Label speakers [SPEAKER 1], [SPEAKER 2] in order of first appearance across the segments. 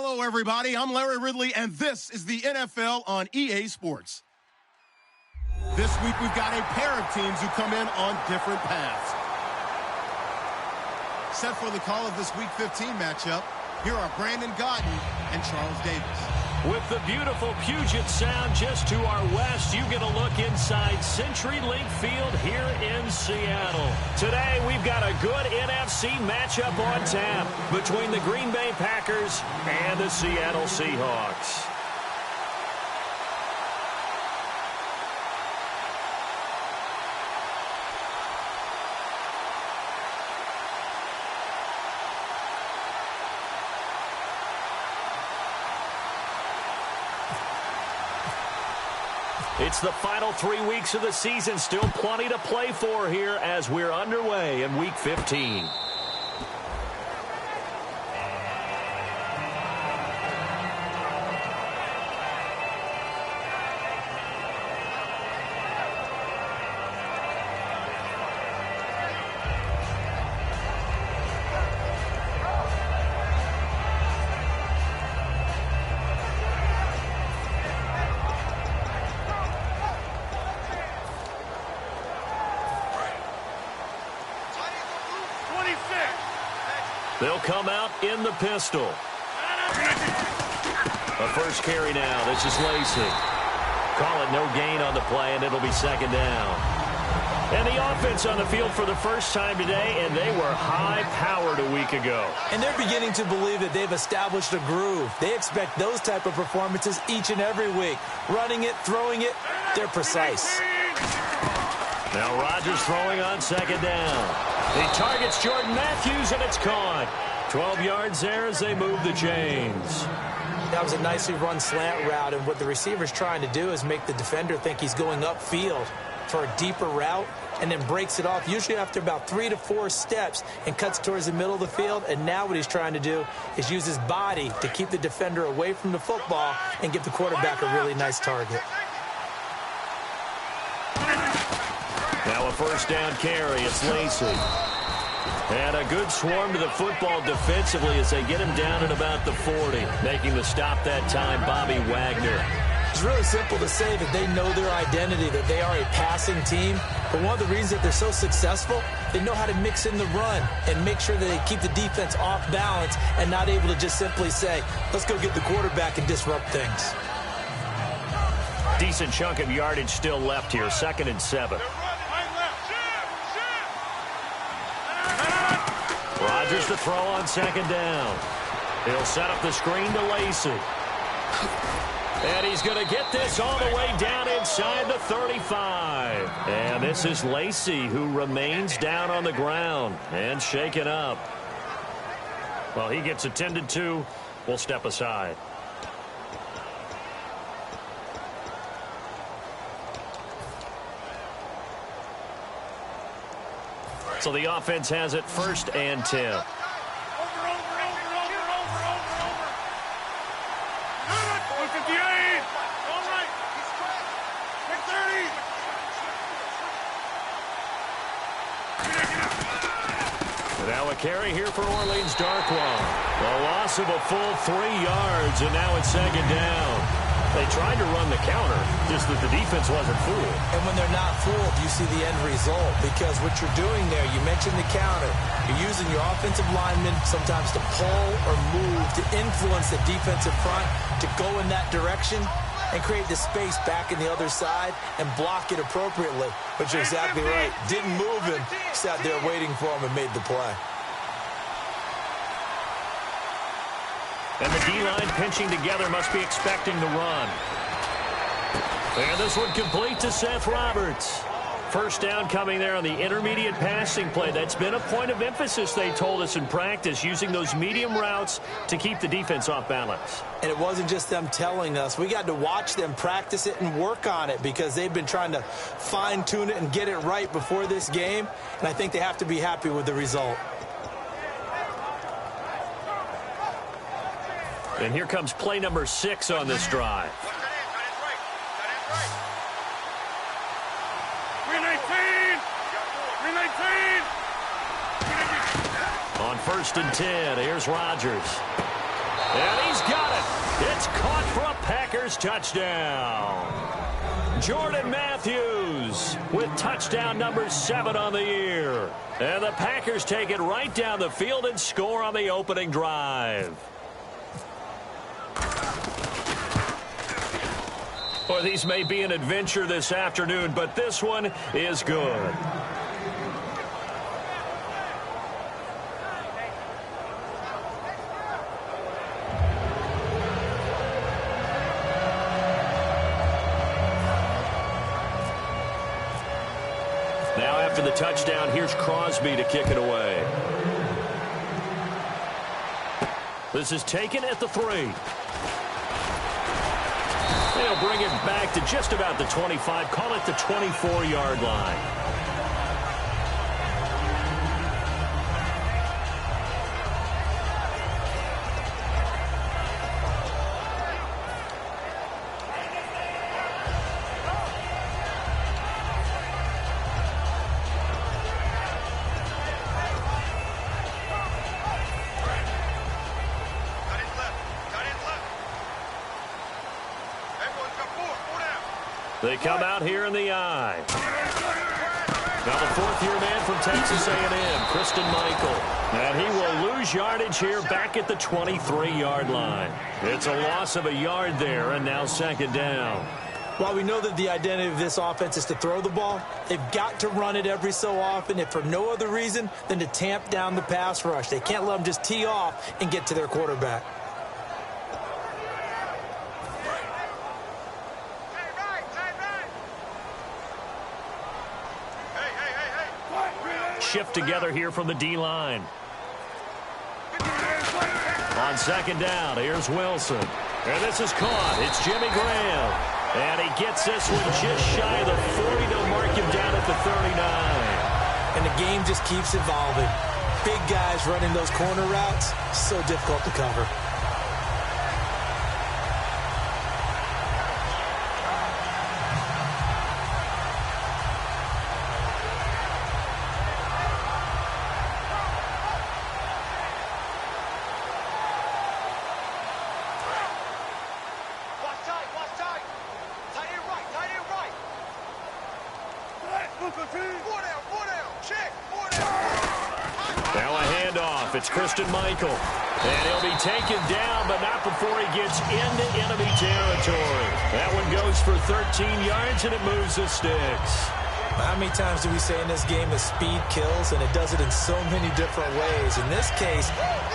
[SPEAKER 1] Hello, everybody. I'm Larry Ridley, and this is the NFL on EA Sports. This week, we've got a pair of teams who come in on different paths. Set for the call of this Week 15 matchup, here are Brandon Gaudin and Charles Davis.
[SPEAKER 2] With the beautiful Puget Sound just to our west, you get a look inside CenturyLink Field here in Seattle. Today, we've got a good NFC matchup on tap between the Green Bay Packers and the Seattle Seahawks. It's the final 3 weeks of the season. Still plenty to play for here as we're underway in Week 15. They'll come out in the pistol. A first carry now. This is Lacy. Call it no gain on the play, and it'll be second down. And the offense on the field for the first time today, and they were high-powered a week ago.
[SPEAKER 3] And they're beginning to believe that they've established a groove. They expect those type of performances each and every week. Running it, throwing it, they're precise.
[SPEAKER 2] Now Rodgers throwing on second down. He targets Jordan Matthews, and it's caught. 12 yards there as they move the chains.
[SPEAKER 3] That was a nicely run slant route, and what the receiver's trying to do is make the defender think he's going upfield for a deeper route, and then breaks it off, usually after about 3 to 4 steps, and cuts towards the middle of the field. And now what he's trying to do is use his body to keep the defender away from the football and give the quarterback a really nice target.
[SPEAKER 2] Now a first down carry. It's Lacy. And a good swarm to the football defensively as they get him down at about the 40. Making the stop that time, Bobby Wagner.
[SPEAKER 3] It's really simple to say that they know their identity, that they are a passing team. But one of the reasons that they're so successful, they know how to mix in the run and make sure that they keep the defense off balance and not able to just simply say, let's go get the quarterback and disrupt things.
[SPEAKER 2] Decent chunk of yardage still left here. 2nd and 7. Rodgers to throw on second down. He'll set up the screen to Lacy. And he's going to get this all the way down inside the 35. And this is Lacy, who remains down on the ground and shaken up. Well, he gets attended to. We'll step aside. So the offense has it 1st and 10. Now a carry here for Orleans Darkwa. A loss of a full 3 yards, and now it's second down. They tried to run the counter, just that the defense wasn't fooled.
[SPEAKER 3] And when they're not fooled, you see the end result. Because what you're doing there, you mentioned the counter. You're using your offensive linemen sometimes to pull or move, to influence the defensive front, to go in that direction and create the space back in the other side and block it appropriately. But you're exactly right. Didn't move him, sat there waiting for him and made the play.
[SPEAKER 2] And the D-line pinching together, must be expecting the run. And this one complete to Seth Roberts. First down coming there on the intermediate passing play. That's been a point of emphasis, they told us in practice, using those medium routes to keep the defense off balance.
[SPEAKER 3] And it wasn't just them telling us. We got to watch them practice it and work on it because they've been trying to fine-tune it and get it right before this game. And I think they have to be happy with the result.
[SPEAKER 2] And here comes play number 6 on this drive. On 1st and 10, here's Rodgers. And he's got it. It's caught for a Packers touchdown. Jordan Matthews with touchdown number 7 on the year. And the Packers take it right down the field and score on the opening drive. Well, these may be an adventure this afternoon, but this one is good. Now after the touchdown, here's Crosby to kick it away. This is taken at the 3. They'll bring it back to just about the 25, call it the 24-yard line. They come out here in the eye. Now the fourth-year man from Texas A&M, Christine Michael. And he will lose yardage here back at the 23-yard line. It's a loss of a yard there, and now second down.
[SPEAKER 3] While we know that the identity of this offense is to throw the ball, they've got to run it every so often, if for no other reason than to tamp down the pass rush. They can't let them just tee off and get to their quarterback.
[SPEAKER 2] Shift together here from the D-line. On second down, here's Wilson. And this is caught. It's Jimmy Graham. And he gets this one just shy of the 40. They'll mark him down at the 39.
[SPEAKER 3] And the game just keeps evolving. Big guys running those corner routes, so difficult to cover.
[SPEAKER 2] Now a handoff. It's Christine Michael. And he'll be taken down, but not before he gets into enemy territory. That one goes for 13 yards, and it moves the sticks.
[SPEAKER 3] How many times do we say in this game that speed kills, and it does it in so many different ways? In this case,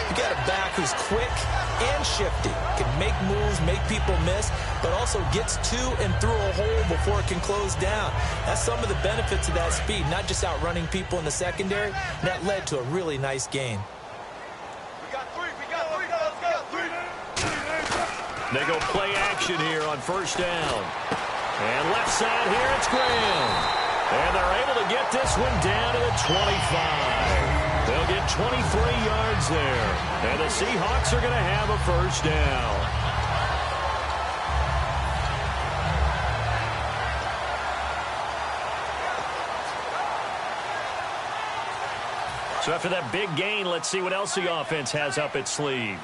[SPEAKER 3] you got a back who's quick and shifty, can make moves, make people miss, but also gets to and through a hole before it can close down. That's some of the benefits of that speed, not just outrunning people in the secondary. That led to a really nice gain.
[SPEAKER 2] They go play action here on first down. And left side here, it's Graham. And they're able to get this one down to the 25. They'll get 23 yards there. And the Seahawks are going to have a first down. So after that big gain, let's see what else the offense has up its sleeve.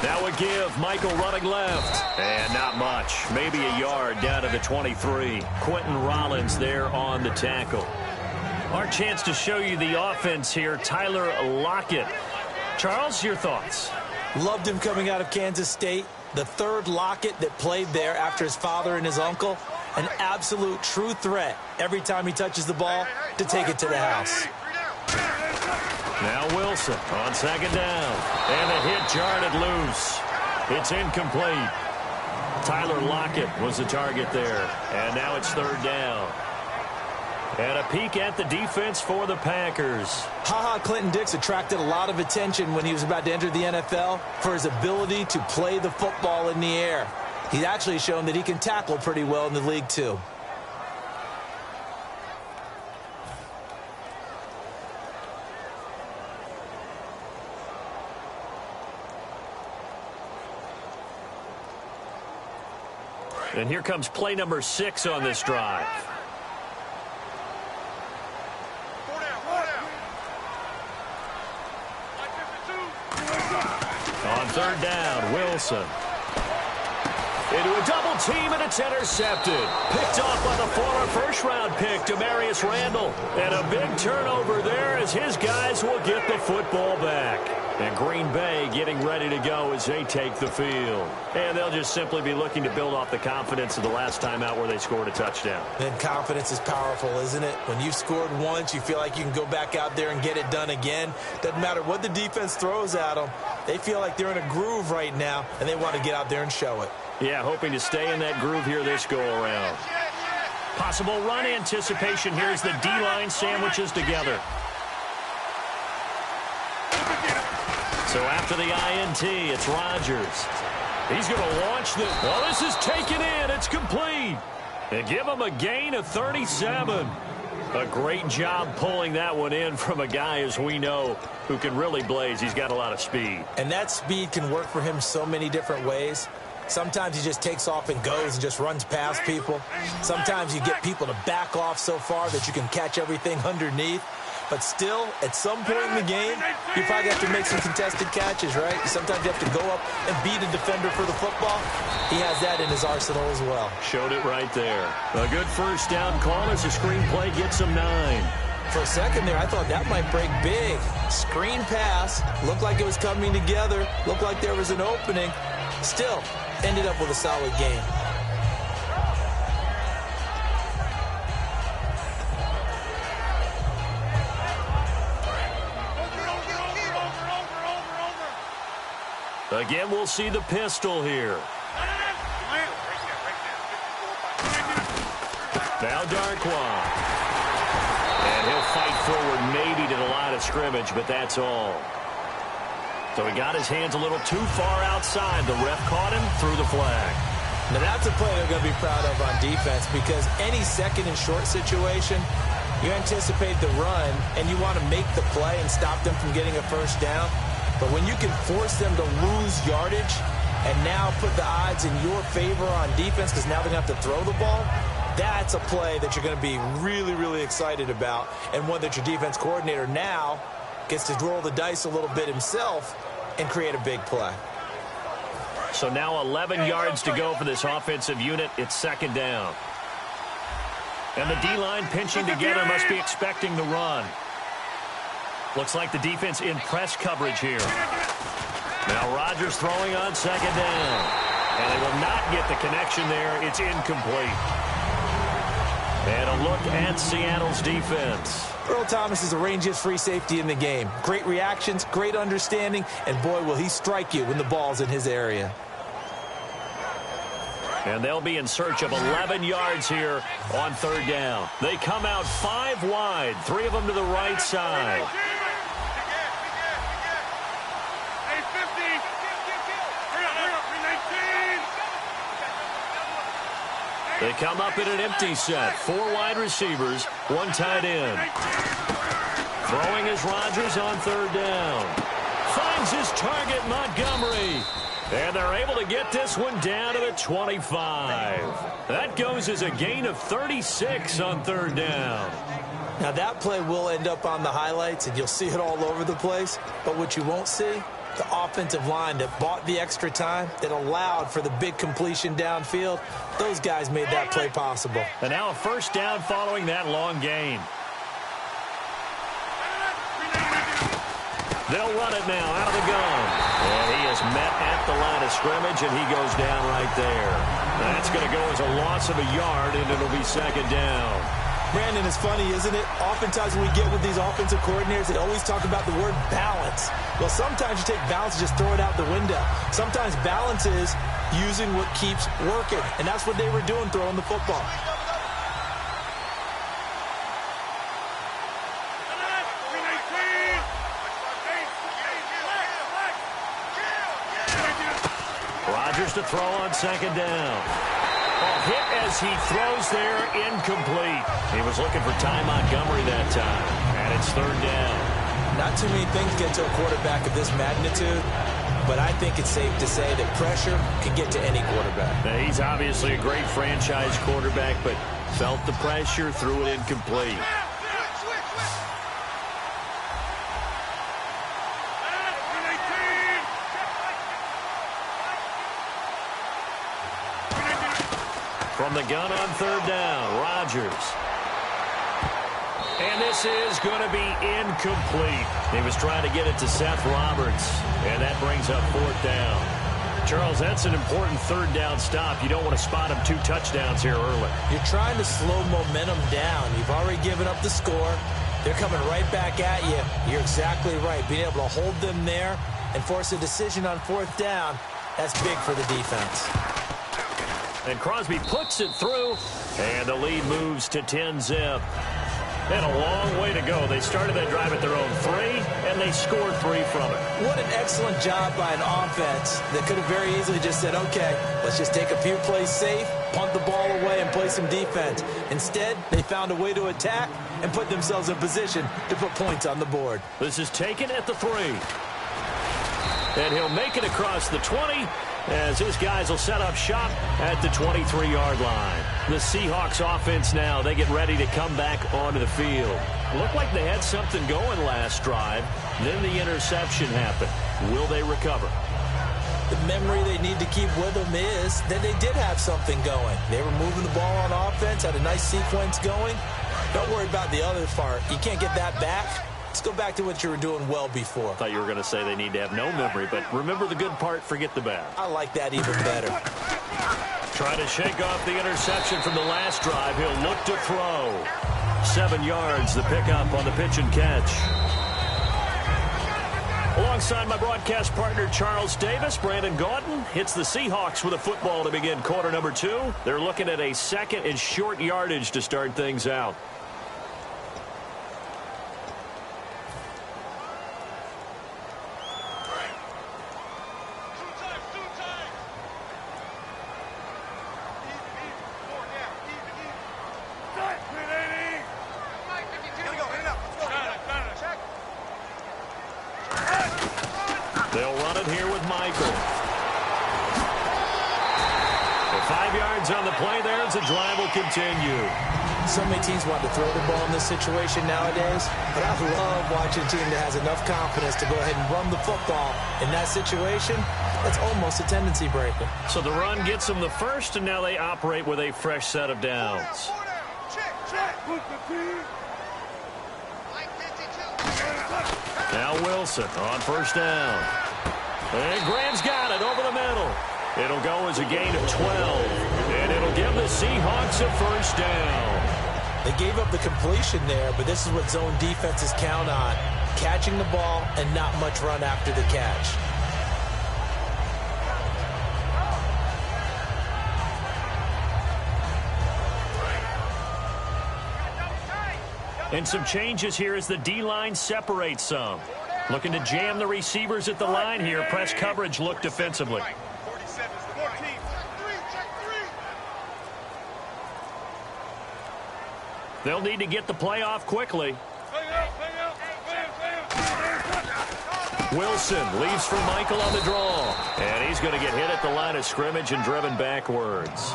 [SPEAKER 2] Now a give. Michael running left. And not much. Maybe a yard down to the 23. Quentin Rollins there on the tackle. Our chance to show you the offense here, Tyler Lockett. Charles, your thoughts?
[SPEAKER 3] Loved him coming out of Kansas State. The third Lockett that played there after his father and his uncle. An absolute true threat every time he touches the ball to take it to the house.
[SPEAKER 2] Now Wilson on second down. And the hit jarred it loose. It's incomplete. Tyler Lockett was the target there. And now it's third down. And a peek at the defense for the Packers.
[SPEAKER 3] Ha-Ha Clinton Dix attracted a lot of attention when he was about to enter the NFL for his ability to play the football in the air. He's actually shown that he can tackle pretty well in the league, too.
[SPEAKER 2] And here comes play number 6 on this drive. third down, Wilson. Into a double team, and it's intercepted. Picked off by the former first-round pick, Damarius Randall. And a big turnover there as his guys will get the football back. And Green Bay getting ready to go as they take the field. And they'll just simply be looking to build off the confidence of the last time out where they scored a touchdown.
[SPEAKER 3] And confidence is powerful, isn't it? When you've scored once, you feel like you can go back out there and get it done again. Doesn't matter what the defense throws at them. They feel like they're in a groove right now, and they want to get out there and show it.
[SPEAKER 2] Yeah, hoping to stay in that groove here this go-around. Possible run anticipation here as the D-line sandwiches together. So after the INT, it's Rodgers. He's going to launch this. Well, this is taken in. It's complete. And give him a gain of 37. A great job pulling that one in from a guy, as we know, who can really blaze. He's got a lot of speed.
[SPEAKER 3] And that speed can work for him so many different ways. Sometimes he just takes off and goes and just runs past people. Sometimes you get people to back off so far that you can catch everything underneath. But still, at some point in the game, you probably have to make some contested catches, right? Sometimes you have to go up and beat a defender for the football. He has that in his arsenal as well.
[SPEAKER 2] Showed it right there. A good first down call as the screenplay gets him 9.
[SPEAKER 3] For a second there, I thought that might break big. Screen pass. Looked like it was coming together. Looked like there was an opening. Still, ended up with a solid game.
[SPEAKER 2] Again, we'll see the pistol here. Now Darkwa. And he'll fight forward maybe to the line of scrimmage, but that's all. So he got his hands a little too far outside. The ref caught him, threw the flag.
[SPEAKER 3] Now that's a play they're going to be proud of on defense, because any second and short situation, you anticipate the run, and you want to make the play and stop them from getting a first down. But when you can force them to lose yardage and now put the odds in your favor on defense because now they're going to have to throw the ball, that's a play that you're going to be really, really excited about, and one that your defense coordinator now gets to roll the dice a little bit himself and create a big play.
[SPEAKER 2] So now 11 yards to go for this offensive unit. It's second down. And the D-line pinching together must be expecting the run. Looks like the defense in press coverage here. Now Rodgers throwing on second down. And they will not get the connection there. It's incomplete. And a look at Seattle's defense.
[SPEAKER 3] Earl Thomas is the rangiest free safety in the game. Great reactions, great understanding, and boy, will he strike you when the ball's in his area.
[SPEAKER 2] And they'll be in search of 11 yards here on third down. They come out 5 wide, 3 of them to the right side. They come up in an empty set. 4 wide receivers, 1 tight end. Throwing is Rodgers on third down. Finds his target, Montgomery. And they're able to get this one down to the 25. That goes as a gain of 36 on third down.
[SPEAKER 3] Now that play will end up on the highlights, and you'll see it all over the place. But what you won't see, the offensive line that bought the extra time, that allowed for the big completion downfield, those guys made that play possible.
[SPEAKER 2] And now a first down following that long gain. They'll run it now out of the gun. And he is met at the line of scrimmage, and he goes down right there. That's going to go as a loss of a yard, and it'll be second down.
[SPEAKER 3] Brandon, it's funny, isn't it? Oftentimes when we get with these offensive coordinators, they always talk about the word balance. Well, sometimes you take balance and just throw it out the window. Sometimes balance is using what keeps working, and that's what they were doing, throwing the football.
[SPEAKER 2] Rodgers to throw on second down. Hit as he throws there, incomplete. He was looking for Ty Montgomery that time, and it's third down.
[SPEAKER 3] Not too many things get to a quarterback of this magnitude, but I think it's safe to say that pressure can get to any quarterback.
[SPEAKER 2] Now, he's obviously a great franchise quarterback, but felt the pressure, threw it incomplete. From the gun on third down, Rodgers. And this is going to be incomplete. He was trying to get it to Seth Roberts, and that brings up fourth down. Charles, that's an important third down stop. You don't want to spot him 2 touchdowns here early.
[SPEAKER 3] You're trying to slow momentum down. You've already given up the score. They're coming right back at you. You're exactly right. Being able to hold them there and force a decision on fourth down, that's big for the defense.
[SPEAKER 2] And Crosby puts it through, and the lead moves to 10-zip. And a long way to go. They started that drive at their own 3, and they scored 3 from it.
[SPEAKER 3] What an excellent job by an offense that could have very easily just said, okay, let's just take a few plays safe, punt the ball away, and play some defense. Instead, they found a way to attack and put themselves in position to put points on the board.
[SPEAKER 2] This is taken at the 3. And he'll make it across the 20 as his guys will set up shop at the 23-yard line. The Seahawks offense now, they get ready to come back onto the field. Looked like they had something going last drive. Then the interception happened. Will they recover?
[SPEAKER 3] The memory they need to keep with them is that they did have something going. They were moving the ball on offense, had a nice sequence going. Don't worry about the other part. You can't get that back. Let's go back to what you were doing well before.
[SPEAKER 2] I thought you were going to say they need to have no memory, but remember the good part, forget the bad.
[SPEAKER 3] I like that even better.
[SPEAKER 2] Try to shake off the interception from the last drive. He'll look to throw. 7 yards, the pickup on the pitch and catch. Alongside my broadcast partner, Charles Davis, Brandon Gaudin hits the Seahawks with a football to begin quarter number 2. They're looking at a second and short yardage to start things out. They'll run it here with Michael. 5 yards on the play there as the drive will continue.
[SPEAKER 3] So many teams want to throw the ball in this situation nowadays, but I love watching a team that has enough confidence to go ahead and run the football. In that situation, that's almost a tendency breaker.
[SPEAKER 2] So the run gets them the first, and now they operate with a fresh set of downs. Now Wilson on first down. And Graham's got it over the middle. It'll go as a gain of 12. And it'll give the Seahawks a first down.
[SPEAKER 3] They gave up the completion there, but this is what zone defenses count on. Catching the ball and not much run after the catch.
[SPEAKER 2] And some changes here as the D-line separates some. Looking to jam the receivers at the line here. Press coverage look defensively. They'll need to get the play off quickly. Wilson leaves for Michael on the draw. And he's going to get hit at the line of scrimmage and driven backwards.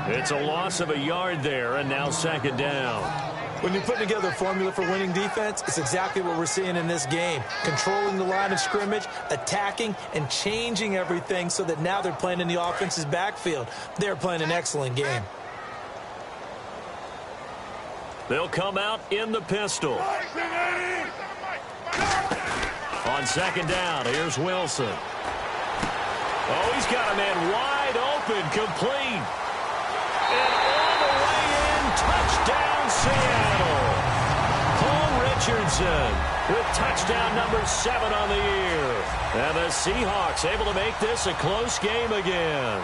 [SPEAKER 2] It's a loss of a yard there, and now second down.
[SPEAKER 3] When you put together a formula for winning defense, it's exactly what we're seeing in this game. Controlling the line of scrimmage, attacking, and changing everything so that now they're playing in the offense's backfield. They're playing an excellent game.
[SPEAKER 2] They'll come out in the pistol. On second down, here's Wilson. Oh, he's got a man wide open, complete. And all the way in, touchdown Seattle. Paul Richardson with touchdown number 7 on the year. And the Seahawks able to make this a close game again.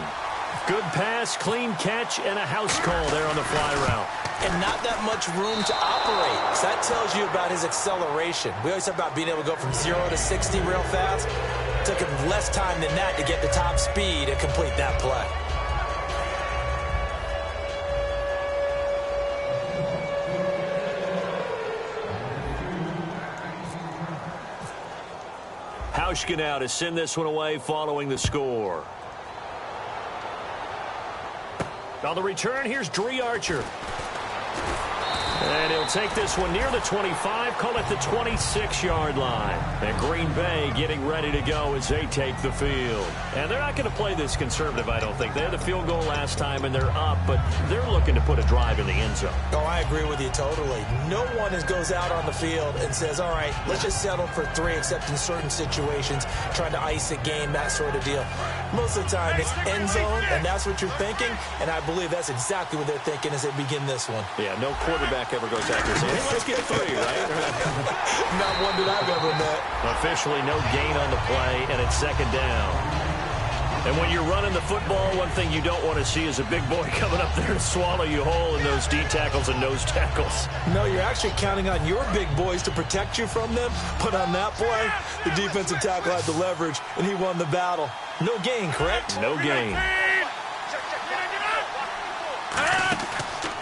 [SPEAKER 2] Good pass, clean catch, and a house call there on the fly route.
[SPEAKER 3] And not that much room to operate. So that tells you about his acceleration. We always talk about being able to go from 0 to 60 real fast. It took him less time than that to get the top speed and complete that play.
[SPEAKER 2] Hauschka now to send this one away following the score. On the return, here's Dree Archer. And he'll They'll take this one near the 25, call it the 26-yard line. And Green Bay getting ready to go as they take the field. And they're not going to play this conservative, I don't think. They had the field goal last time, and they're up, but they're looking to put a drive in the end zone.
[SPEAKER 3] Oh, I agree with you totally. No one goes out on the field and says, all right, let's just settle for 3, except in certain situations, trying to ice a game, that sort of deal. Most of the time, it's end zone, and that's what you're thinking, and I believe that's exactly what they're thinking as they begin this one.
[SPEAKER 2] Yeah, no quarterback ever goes out there saying, hey, let's get 3, right?
[SPEAKER 3] Not one that I've ever met.
[SPEAKER 2] Officially no gain on the play, and it's second down. And when you're running the football, one thing you don't want to see is a big boy coming up there to swallow you whole in those D tackles and nose tackles.
[SPEAKER 3] No, you're actually counting on your big boys to protect you from them. But on that play, the defensive tackle had the leverage, and he won the battle. No gain, correct?
[SPEAKER 2] No gain.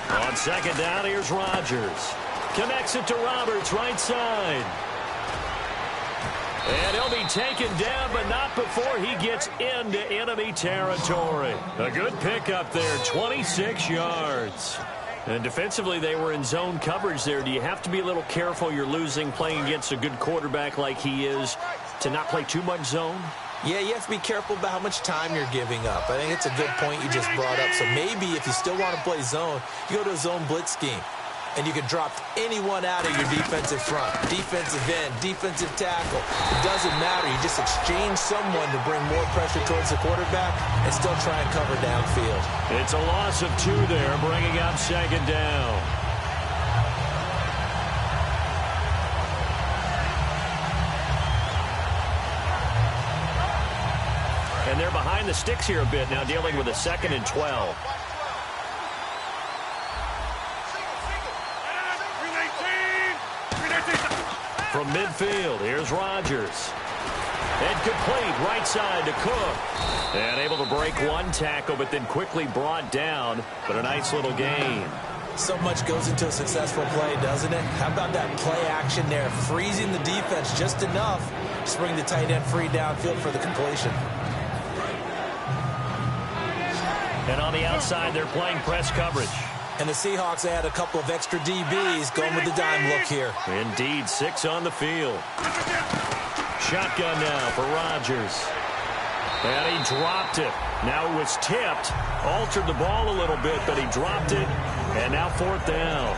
[SPEAKER 2] On second down, here's Rodgers. Connects it to Roberts, right side. And he'll be taken down, but not before he gets into enemy territory. A good pickup there, 26 yards. And defensively, they were in zone coverage there. Do you have to be a little careful you're losing playing against a good quarterback like he is to not play too much zone?
[SPEAKER 3] Yeah, you have to be careful about how much time you're giving up. I think it's a good point you just brought up. So maybe if you still want to play zone, you go to a zone blitz scheme. And you can drop anyone out of your defensive front, defensive end, defensive tackle. It doesn't matter. You just exchange someone to bring more pressure towards the quarterback and still try and cover downfield.
[SPEAKER 2] It's a loss of 2 there, bringing up second down. And they're behind the sticks here a bit now, dealing with a 2nd and 12. From midfield, here's Rodgers. And complete, right side to Cook. And able to break one tackle, but then quickly brought down. But a nice little gain.
[SPEAKER 3] So much goes into a successful play, doesn't it? How about that play action there? Freezing the defense just enough to bring the tight end free downfield for the completion.
[SPEAKER 2] And on the outside, they're playing press coverage.
[SPEAKER 3] And the Seahawks add a couple of extra DBs going with the dime look here.
[SPEAKER 2] Indeed, 6 on the field. Shotgun now for Rodgers. And he dropped it. Now it was tipped. Altered the ball a little bit, but he dropped it. And now 4th down.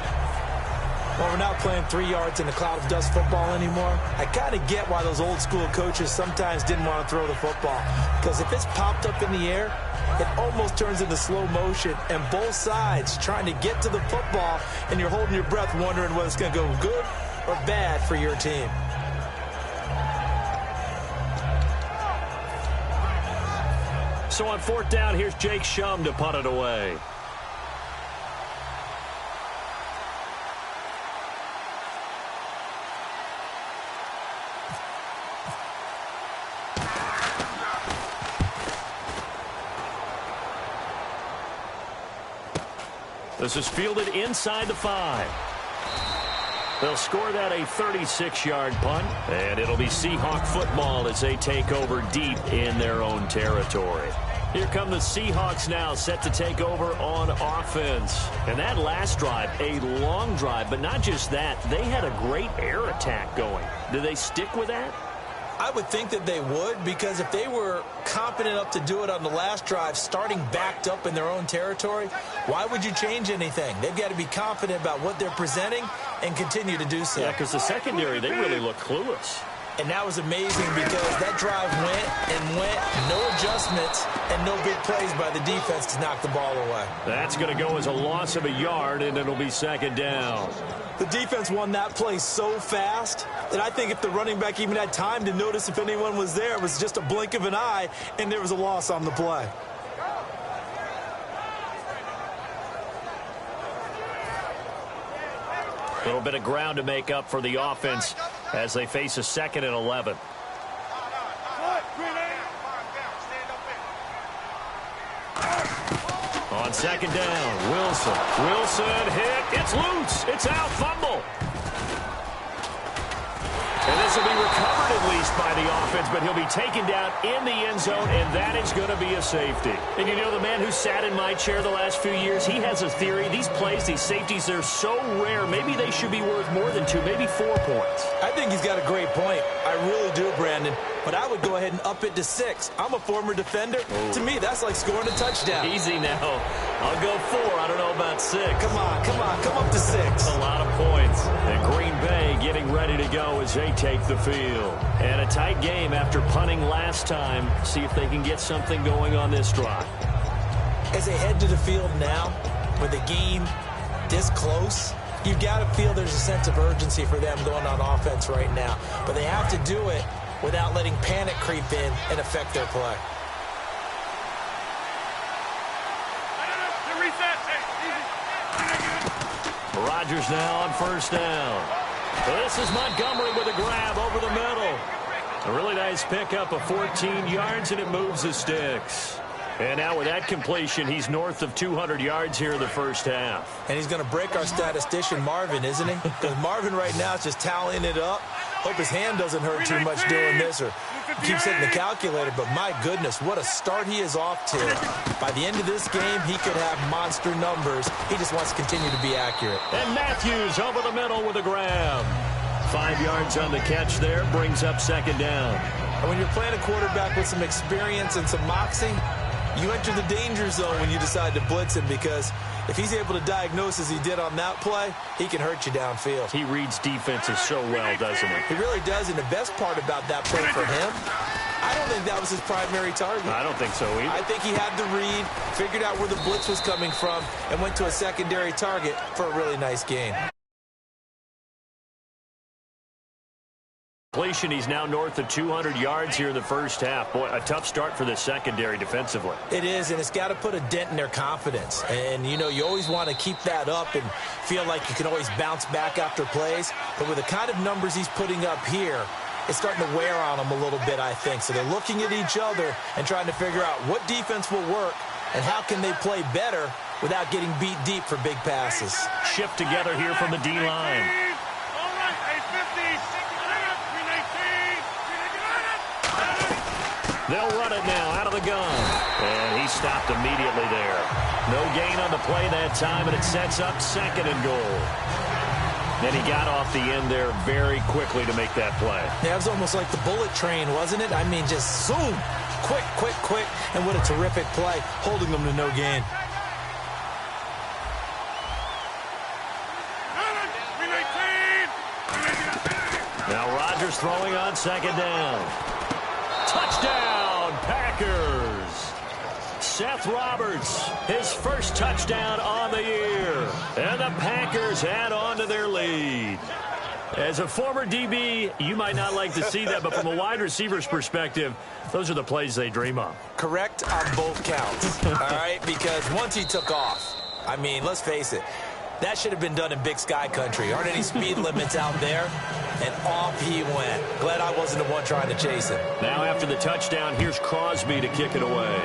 [SPEAKER 3] Well, we're not playing 3 yards in a cloud of dust football anymore. I kind of get why those old school coaches sometimes didn't want to throw the football. Because if it's popped up in the air, it almost turns into slow motion, and both sides trying to get to the football, and you're holding your breath wondering whether it's going to go good or bad for your team.
[SPEAKER 2] So on 4th down, here's Jake Shum to punt it away. This is fielded inside the 5. They'll score that a 36-yard punt, and it'll be Seahawk football as they take over deep in their own territory. Here come the Seahawks now, set to take over on offense. And that last drive, a long drive, but not just that. They had a great air attack going. Do they stick with that?
[SPEAKER 3] I would think that they would, because if they were competent enough to do it on the last drive, starting backed up in their own territory, why would you change anything? They've got to be confident about what they're presenting and continue to do so.
[SPEAKER 2] Yeah, because the secondary, they really look clueless.
[SPEAKER 3] And that was amazing because that drive went, no adjustments, and no big plays by the defense to knock the ball away.
[SPEAKER 2] That's going to go as a loss of a yard, and it'll be second down.
[SPEAKER 3] The defense won that play so fast that I think if the running back even had time to notice if anyone was there, it was just a blink of an eye, and there was a loss on the play.
[SPEAKER 2] A little bit of ground to make up for the offense as they face a 2nd and 11. On second down, Wilson hit. It's loose. It's out. Fumble. And this This will be recovered at least by the offense, but he'll be taken down in the end zone, and that is going to be a safety. And you know, the man who sat in my chair the last few years, he has a theory. These plays, these safeties, they're so rare. Maybe they should be worth more than 2, maybe 4 points.
[SPEAKER 3] I think he's got a great point. I really do, Brandon. But I would go ahead and up it to 6. I'm a former defender.
[SPEAKER 2] Ooh.
[SPEAKER 3] To me, that's like scoring a touchdown.
[SPEAKER 2] Easy now. I'll go 4. I don't know about 6.
[SPEAKER 3] Come on. Come up to 6.
[SPEAKER 2] A lot of points. And Green Bay getting ready to go as they take the field. And a tight game after punting last time. See if they can get something going on this drive.
[SPEAKER 3] As they head to the field now, with the game this close, you've got to feel there's a sense of urgency for them going on offense right now. But they have to do it without letting panic creep in and affect their play.
[SPEAKER 2] Rodgers now on first down. This is Montgomery with a grab over the middle. A really nice pickup of 14 yards, and it moves the sticks. And now with that completion, he's north of 200 yards here in the first half.
[SPEAKER 3] And he's going to break our statistician, Marvin, isn't he? Because Marvin right now is just tallying it up. Hope his hand doesn't hurt too much doing this or keeps hitting the calculator. But my goodness, what a start he is off to. By the end of this game, he could have monster numbers. He just wants to continue to be accurate.
[SPEAKER 2] And Matthews over the middle with a grab. 5 yards on the catch there, brings up second down.
[SPEAKER 3] And when you're playing a quarterback with some experience and some moxie, you enter the danger zone when you decide to blitz him, because if he's able to diagnose as he did on that play, he can hurt you downfield.
[SPEAKER 2] He reads defenses so well, doesn't he?
[SPEAKER 3] He really does, and the best part about that play for him, I don't think that was his primary target.
[SPEAKER 2] I don't think so either.
[SPEAKER 3] I think he had the read, figured out where the blitz was coming from, and went to a secondary target for a really nice gain.
[SPEAKER 2] He's now north of 200 yards here in the first half. Boy, a tough start for the secondary defensively.
[SPEAKER 3] It is, and it's got to put a dent in their confidence. And, you know, you always want to keep that up and feel like you can always bounce back after plays. But with the kind of numbers he's putting up here, it's starting to wear on them a little bit, I think. So they're looking at each other and trying to figure out what defense will work and how can they play better without getting beat deep for big passes.
[SPEAKER 2] Shift together here from the D-line. They'll run it now out of the gun. And he stopped immediately there. No gain on the play that time, and it sets up second and goal. Then he got off the end there very quickly to make that play.
[SPEAKER 3] Yeah, it was almost like the bullet train, wasn't it? I mean, just zoom. Quick. And what a terrific play, holding them to no gain.
[SPEAKER 2] Now Rodgers throwing on second down. Touchdown, Packers. Seth Roberts, his first touchdown on the year. And the Packers add on to their lead. As a former DB, you might not like to see that, but from a wide receiver's perspective, those are the plays they dream of.
[SPEAKER 3] Correct on both counts, all right? Because once he took off, I mean, let's face it, that should have been done in Big Sky country. Aren't any speed limits out there? And off he went. Glad I wasn't the one trying to chase him.
[SPEAKER 2] Now after the touchdown, here's Crosby to kick it away.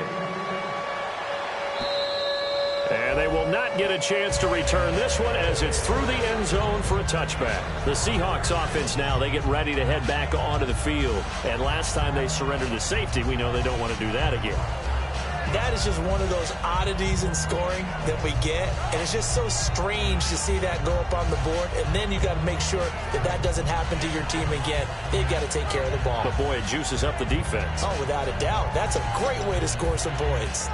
[SPEAKER 2] And they will not get a chance to return this one as it's through the end zone for a touchback. The Seahawks offense now, they get ready to head back onto the field. And last time they surrendered the safety, we know they don't want to do that again.
[SPEAKER 3] That is just one of those oddities in scoring that we get. And it's just so strange to see that go up on the board. And then you got to make sure that that doesn't happen to your team again. They've got to take care of the ball.
[SPEAKER 2] But, boy, it juices up the defense.
[SPEAKER 3] Oh, without a doubt. That's a great way to score some points.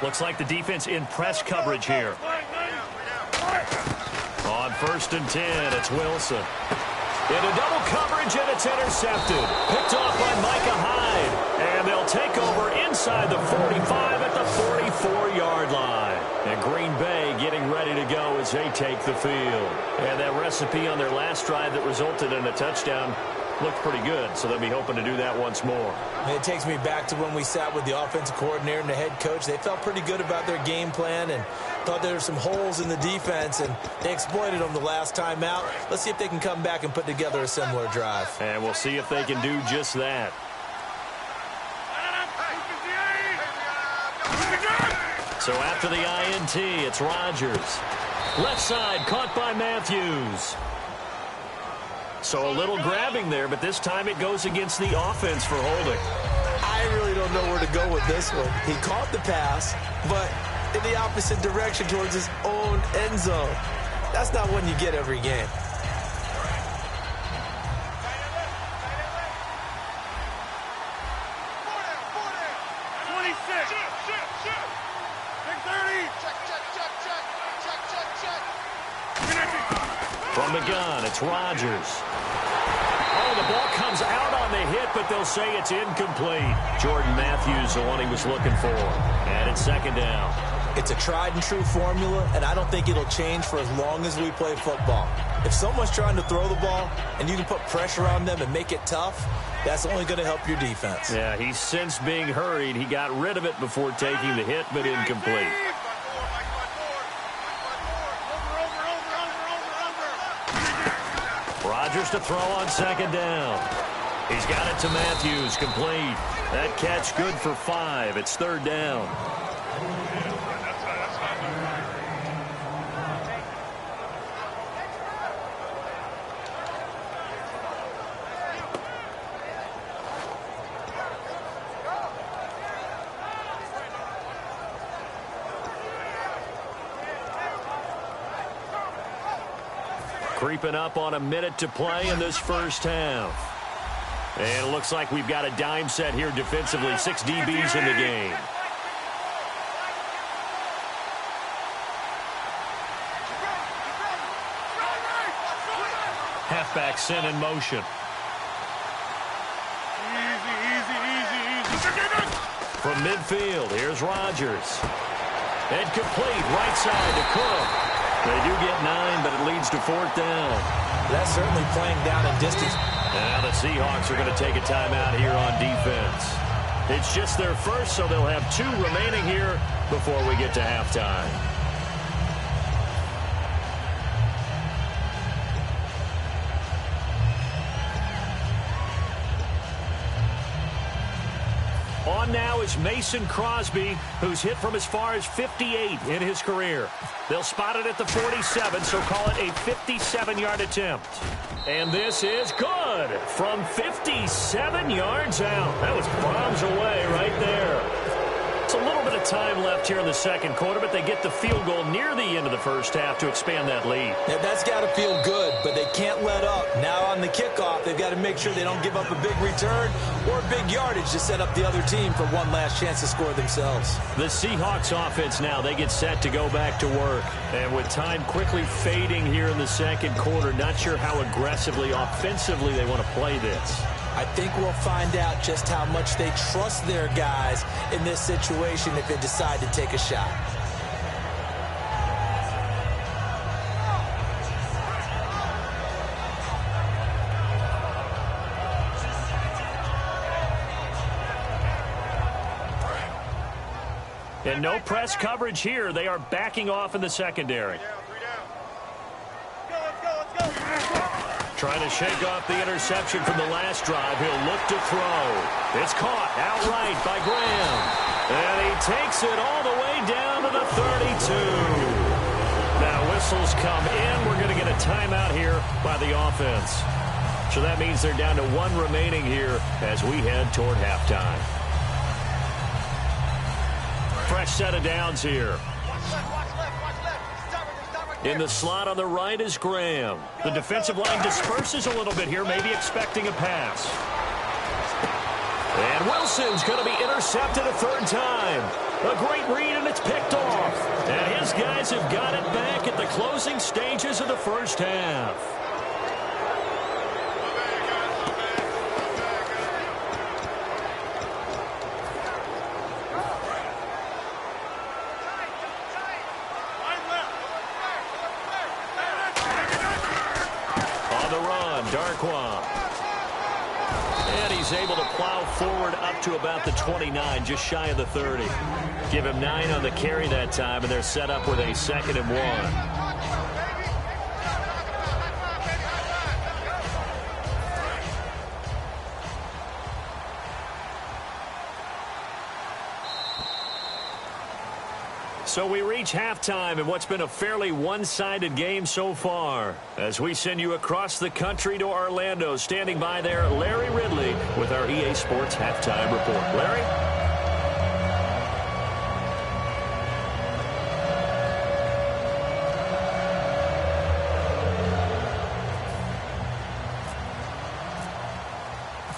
[SPEAKER 2] Looks like the defense in press coverage here. On 1st and 10, it's Wilson. Into double coverage, and it's intercepted. Picked off by Micah Hyde. And they'll take over inside the 45 at the 44-yard line. And Green Bay getting ready to go as they take the field. And that recipe on their last drive that resulted in a touchdown, looked pretty good, so they'll be hoping to do that once more.
[SPEAKER 3] And it takes me back to when we sat with the offensive coordinator and the head coach. They felt pretty good about their game plan and thought there were some holes in the defense, and they exploited them the last time out. Let's see if they can come back and put together a similar drive.
[SPEAKER 2] And we'll see if they can do just that. So after the INT, it's Rodgers. Left side, caught by Matthews. So a little grabbing there, but this time it goes against the offense for holding.
[SPEAKER 3] I really don't know where to go with this one. He caught the pass, but in the opposite direction towards his own end zone. That's not one you get every game.
[SPEAKER 2] From the gun, it's Rodgers. Oh, the ball comes out on the hit, but they'll say it's incomplete. Jordan Matthews, the one he was looking for. And it's second down.
[SPEAKER 3] It's a tried-and-true formula, and I don't think it'll change for as long as we play football. If someone's trying to throw the ball and you can put pressure on them and make it tough, that's only going to help your defense.
[SPEAKER 2] Yeah, he's since being hurried. He got rid of it before taking the hit, but incomplete. Rodgers to throw on second down. He's got it to Matthews, complete. That catch good for 5. It's third down. Creeping up on a minute to play in this first half. And it looks like we've got a dime set here defensively. 6 DBs in the game. Halfback sent in motion. From midfield, here's Rodgers. And complete, right side to Cook. They do get 9, but it leads to 4th down.
[SPEAKER 3] That's certainly playing down in distance.
[SPEAKER 2] Now the Seahawks are going to take a timeout here on defense. It's just their first, so they'll have 2 remaining here before we get to halftime. On now is Mason Crosby, who's hit from as far as 58 in his career. They'll spot it at the 47, so call it a 57-yard attempt. And this is good from 57 yards out. That was bombs away right there. It's a little bit of time left here in the second quarter, but they get the field goal near the end of the first half to expand that lead.
[SPEAKER 3] Yeah, that's got to feel good, but they can't let up. Now on the kickoff, they've got to make sure they don't give up a big return or big yardage to set up the other team for one last chance to score themselves.
[SPEAKER 2] The Seahawks offense now, they get set to go back to work. And with time quickly fading here in the second quarter, not sure how aggressively, offensively they want to play this.
[SPEAKER 3] I think we'll find out just how much they trust their guys in this situation if they decide to take a shot.
[SPEAKER 2] And no press coverage here. They are backing off in the secondary. Trying to shake off the interception from the last drive. He'll look to throw. It's caught outright by Graham. And he takes it all the way down to the 32. Now whistles come in. We're going to get a timeout here by the offense. So that means they're down to 1 remaining here as we head toward halftime. Fresh set of downs here. In the slot on the right is Graham. The defensive line disperses a little bit here, maybe expecting a pass. And Wilson's going to be intercepted a 3rd time. A great read, and it's picked off. And his guys have got it back at the closing stages of the first half. And he's able to plow forward up to about the 29, just shy of the 30. Give him 9 on the carry that time, and they're set up with a 2nd and 1. So we reach halftime in what's been a fairly one-sided game so far. As we send you across the country to Orlando, standing by there, Larry Ridley with our EA Sports Halftime Report. Larry?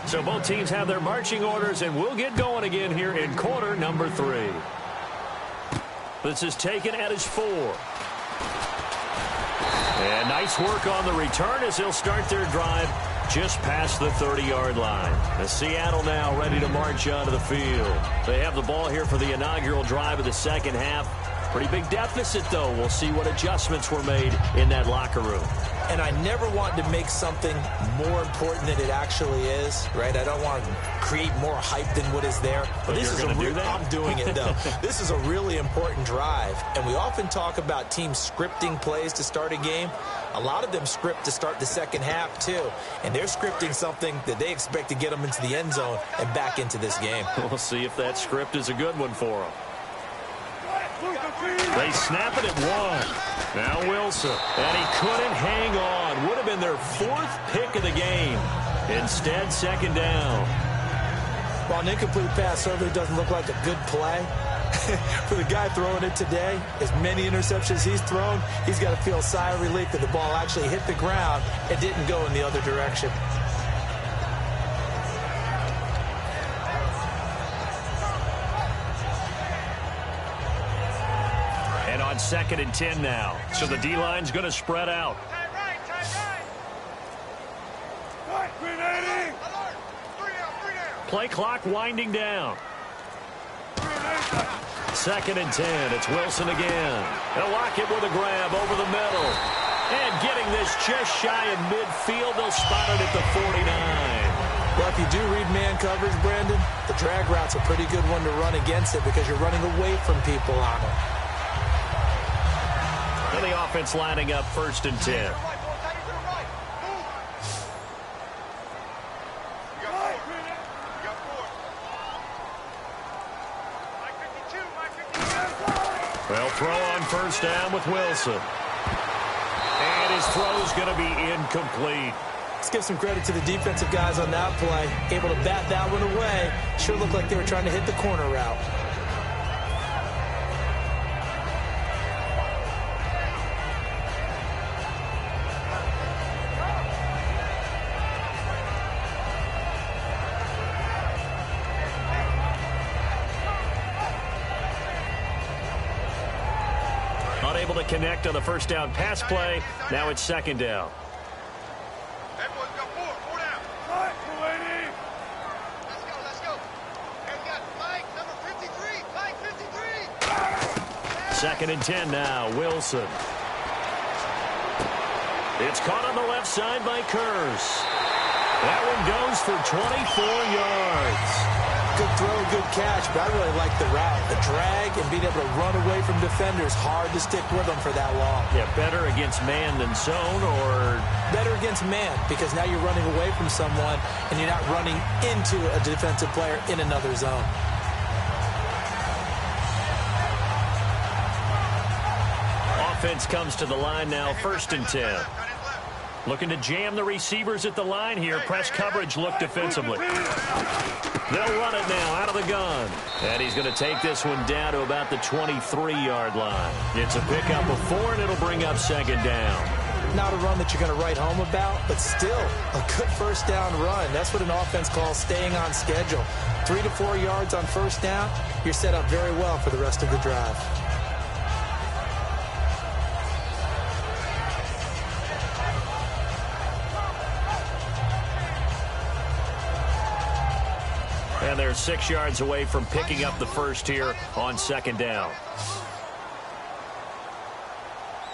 [SPEAKER 2] So both teams have their marching orders, and we'll get going again here in quarter number 3. This is taken at his 4. And nice work on the return as they'll start their drive just past the 30-yard line. As Seattle now ready to march onto the field. They have the ball here for the inaugural drive of the second half. Pretty big deficit, though. We'll see what adjustments were made in that locker room.
[SPEAKER 3] And I never want to make something more important than it actually is, right? I don't want to create more hype than what is there. But this is I'm doing it, though. This is a really important drive. And we often talk about teams scripting plays to start a game. A lot of them script to start the second half, too. And they're scripting something that they expect to get them into the end zone and back into this game.
[SPEAKER 2] We'll see if that script is a good one for them. They snap it at 1. Now Wilson. And he couldn't hang on. Would have been their 4th pick of the game. Instead, 2nd down.
[SPEAKER 3] Well, an incomplete pass certainly doesn't look like a good play. For the guy throwing it today, as many interceptions he's thrown, he's got to feel a sigh of relief that the ball actually hit the ground and didn't go in the other direction.
[SPEAKER 2] On 2nd and 10 now. So the D-line's going to spread out. Play clock winding down. 2nd and 10. It's Wilson again. And Lockett with a grab over the middle. And getting this just shy of midfield. They'll spot it at the 49.
[SPEAKER 3] Well, if you do read man coverage, Brandon, the drag route's a pretty good one to run against it because you're running away from people on it.
[SPEAKER 2] And the offense lining up 1st and 10. Well, throw on 1st down with Wilson. And his throw's going to be incomplete.
[SPEAKER 3] Let's give some credit to the defensive guys on that play. Able to bat that one away. Sure looked like they were trying to hit the corner route.
[SPEAKER 2] Unable to connect on the 1st down pass play. Now it's 2nd down.
[SPEAKER 4] Everyone's got 4 down. All right, let's go. And we got Mike, number 53. Mike, 53.
[SPEAKER 2] 2nd and 10 now. Wilson. It's caught on the left side by Kearse. That one goes for 24 yards.
[SPEAKER 3] Good throw, good catch, but I really like the route. The drag and being able to run away from defenders, hard to stick with them for that long.
[SPEAKER 2] Yeah, better against man than zone, or?
[SPEAKER 3] Better against man, because now you're running away from someone and you're not running into a defensive player in another zone.
[SPEAKER 2] Offense comes to the line now, 1st and 10. Looking to jam the receivers at the line here. Press coverage look defensively. They'll run it now out of the gun. And he's going to take this one down to about the 23-yard line. It's a pickup of 4, and it'll bring up 2nd down.
[SPEAKER 3] Not a run that you're going to write home about, but still a good 1st down run. That's what an offense calls staying on schedule. 3 to 4 yards on 1st down, you're set up very well for the rest of the drive.
[SPEAKER 2] And they're 6 yards away from picking up the 1st here on 2nd down.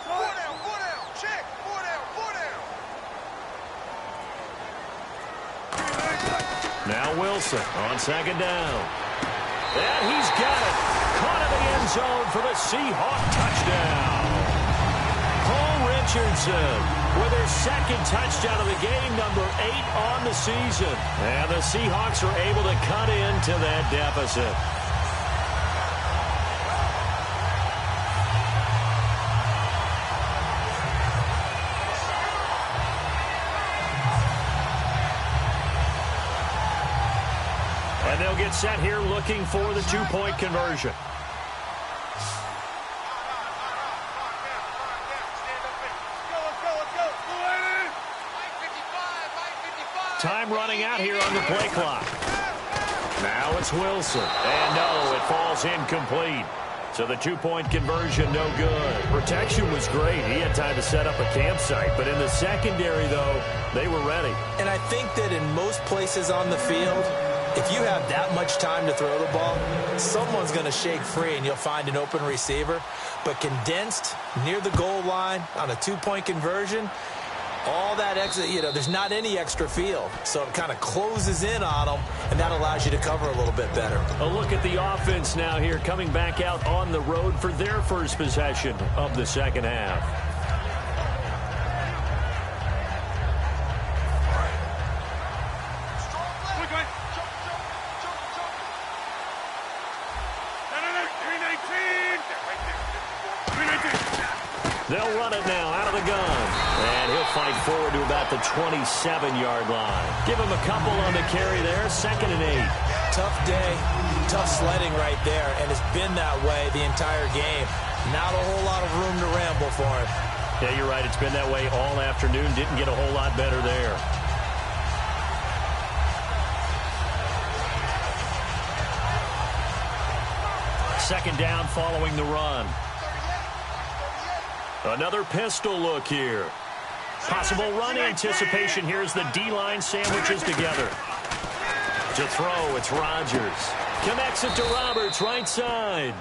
[SPEAKER 4] 4 down. Check. 4 down.
[SPEAKER 2] Now Wilson on second down. And he's got it. Caught in the end zone for the Seahawk touchdown. Paul Richardson with his second touchdown of the game, number 8 on the season. And the Seahawks are able to cut into that deficit. And they'll get set here looking for the two-point conversion. Time running out here on the play clock. Now it's Wilson. And no, it falls incomplete. So the two-point conversion, no good. Protection was great. He had time to set up a campsite. But in the secondary, though, they were ready.
[SPEAKER 3] And I think that in most places on the field, if you have that much time to throw the ball, someone's going to shake free and you'll find an open receiver. But condensed near the goal line on a two-point conversion, all that extra, there's not any extra field. So it kind of closes in on them, and that allows you to cover a little bit better.
[SPEAKER 2] A look at the offense now here, coming back out on the road for their first possession of the second half. They'll run it now out of the gun. And he'll fight forward to about the 27-yard line. Give him a couple on the carry there. 2nd and 8.
[SPEAKER 3] Tough day, tough sledding right there, and it's been that way the entire game. Not a whole lot of room to ramble for him.
[SPEAKER 2] Yeah, you're right. It's been that way all afternoon. Didn't get a whole lot better there. Second down following the run. Another pistol look here. Possible run anticipation here as the D-line sandwiches together. To throw, it's Rodgers. Connects it to Roberts, right side.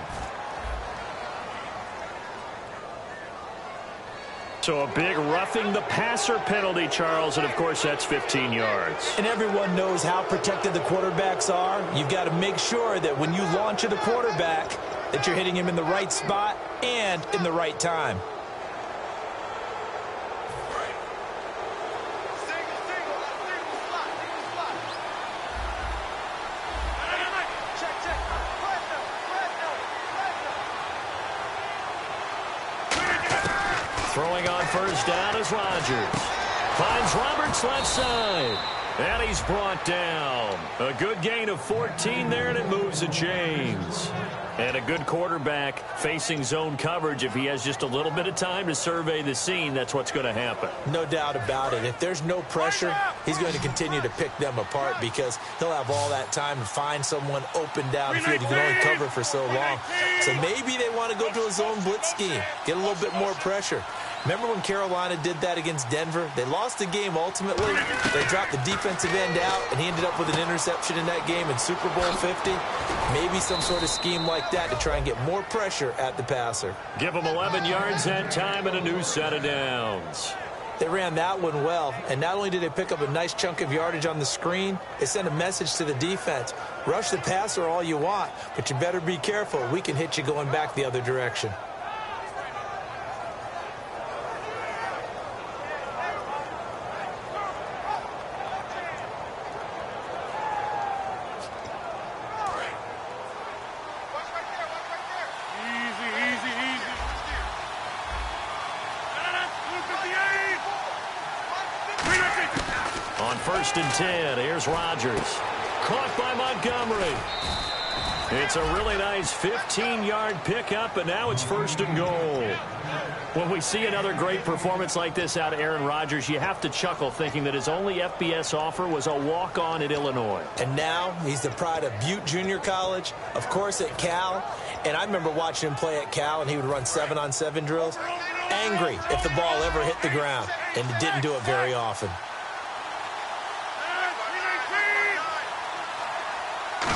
[SPEAKER 2] So a big roughing the passer penalty, Charles, and of course that's 15 yards.
[SPEAKER 3] And everyone knows how protected the quarterbacks are. You've got to make sure that when you launch at the quarterback, that you're hitting him in the right spot and in the right time.
[SPEAKER 2] Throwing on first down is Rodgers. Finds Roberts left side. And he's brought down. A good gain of 14 there, and it moves the chains. And a good quarterback facing zone coverage. If he has just a little bit of time to survey the scene, that's what's going to happen.
[SPEAKER 3] No doubt about it. If there's no pressure, he's going to continue to pick them apart because he'll have all that time to find someone open downfield. He can only cover for so long. So maybe they want to go to a zone blitz scheme, get a little bit more pressure. Remember when Carolina did that against Denver? They lost the game ultimately. They dropped the defensive end out, and he ended up with an interception in that game in Super Bowl 50. Maybe some sort of scheme like that to try and get more pressure at the passer.
[SPEAKER 2] Give him 11 yards that time and a new set of downs.
[SPEAKER 3] They ran that one well, and not only did they pick up a nice chunk of yardage on the screen, they sent a message to the defense. Rush the passer all you want, but you better be careful. We can hit you going back the other direction.
[SPEAKER 2] First and 10. Here's Rodgers. Caught by Montgomery. It's a really nice 15-yard pickup, and now it's first and goal. When we see another great performance like this out of Aaron Rodgers, you have to chuckle thinking that his only FBS offer was a walk-on at Illinois.
[SPEAKER 3] And now he's the pride of Butte Junior College, of course at Cal. And I remember watching him play at Cal, and he would run 7-on-7 drills. Angry if the ball ever hit the ground, and he didn't do it very often.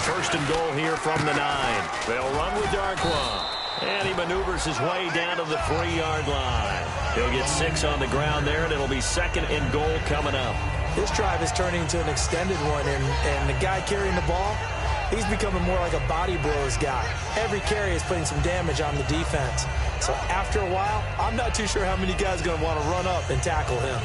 [SPEAKER 2] First and goal here from the 9. They'll run with Darkwa. And he maneuvers his way down to the 3-yard line. He'll get 6 on the ground there, and it'll be second and goal coming up.
[SPEAKER 3] This drive is turning into an extended one, and the guy carrying the ball, he's becoming more like a body blows guy. Every carry is putting some damage on the defense. So after a while, I'm not too sure how many guys are going to want to run up and tackle him.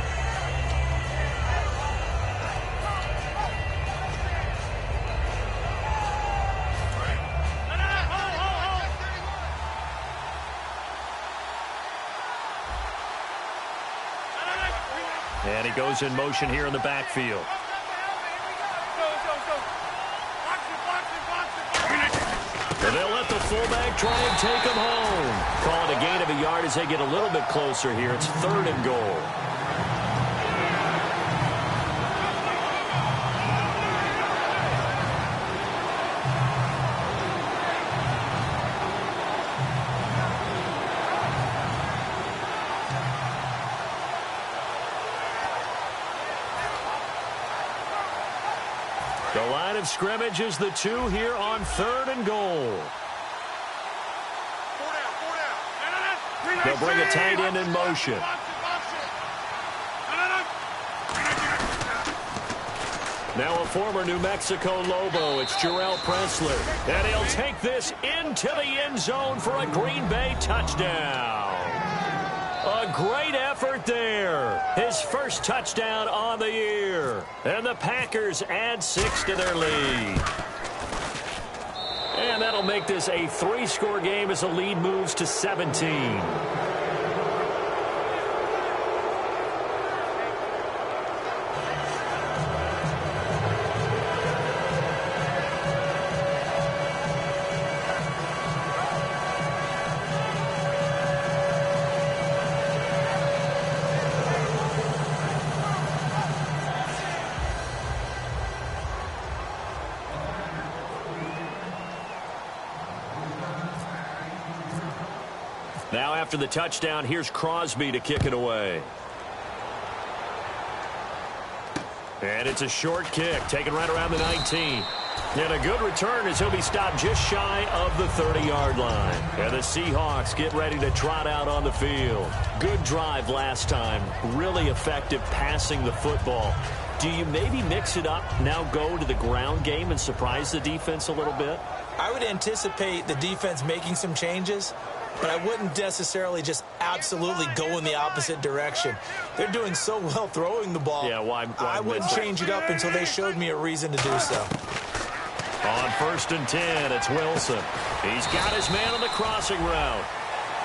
[SPEAKER 2] And he goes in motion here in the backfield. And they'll let the fullback try and take him home. Call it a gain of a yard as they get a little bit closer here. It's 3rd and goal. The line of scrimmage is the 2 here on 3rd and goal. They'll bring a tight end in motion. Now a former New Mexico Lobo, it's Jarrell Pressler. And he'll take this into the end zone for a Green Bay touchdown. A great effort there. His first touchdown on the year. And the Packers add 6 to their lead. And that'll make this a 3-score game as the lead moves to 17. Now after the touchdown, here's Crosby to kick it away. And it's a short kick, taken right around the 19. And a good return as he'll be stopped just shy of the 30-yard line. And the Seahawks get ready to trot out on the field. Good drive last time. Really effective passing the football. Do you maybe mix it up, now go to the ground game and surprise the defense a little bit?
[SPEAKER 3] I would anticipate the defense making some changes, but I wouldn't necessarily just absolutely go in the opposite direction. They're doing so well throwing the ball.
[SPEAKER 2] Yeah, why
[SPEAKER 3] I wouldn't change it up until they showed me a reason to do so.
[SPEAKER 2] On 1st and 10, it's Wilson. He's got his man on the crossing route.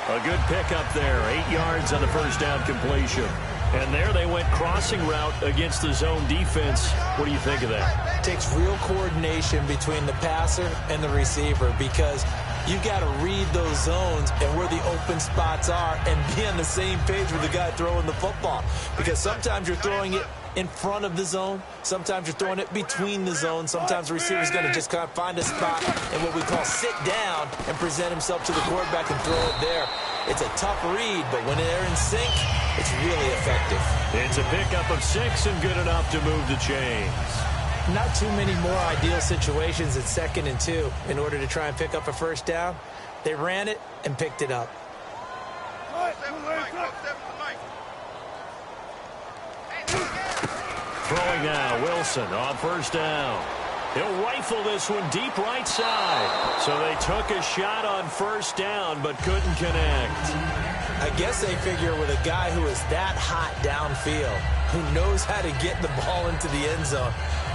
[SPEAKER 2] A good pickup there, 8 yards on the first down completion. And there they went crossing route against the zone defense. What do you think of that?
[SPEAKER 3] It takes real coordination between the passer and the receiver because you've got to read those zones and where the open spots are and be on the same page with the guy throwing the football. Because sometimes you're throwing it in front of the zone. Sometimes you're throwing it between the zones. Sometimes the receiver's going to just kind of find a spot and what we call sit down and present himself to the quarterback and throw it there. It's a tough read, but when they're in sync, it's really effective.
[SPEAKER 2] It's a pickup of 6 and good enough to move the chains.
[SPEAKER 3] Not too many more ideal situations at 2nd and 2 in order to try and pick up a first down. They ran it and picked it up.
[SPEAKER 2] Throwing now, Wilson on 1st down. He'll rifle this one deep right side. So they took a shot on 1st down but couldn't connect.
[SPEAKER 3] I guess they figure with a guy who is that hot downfield, who knows how to get the ball into the end zone,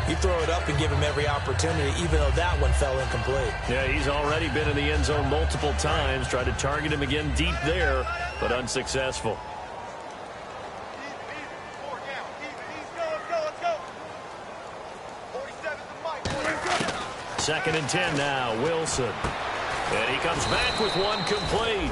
[SPEAKER 3] you throw it up and give him every opportunity, even though that one fell incomplete.
[SPEAKER 2] Yeah, he's already been in the end zone multiple times. Tried to target him again deep there, but unsuccessful. 2nd and 10 now, Wilson. And he comes back with one complete.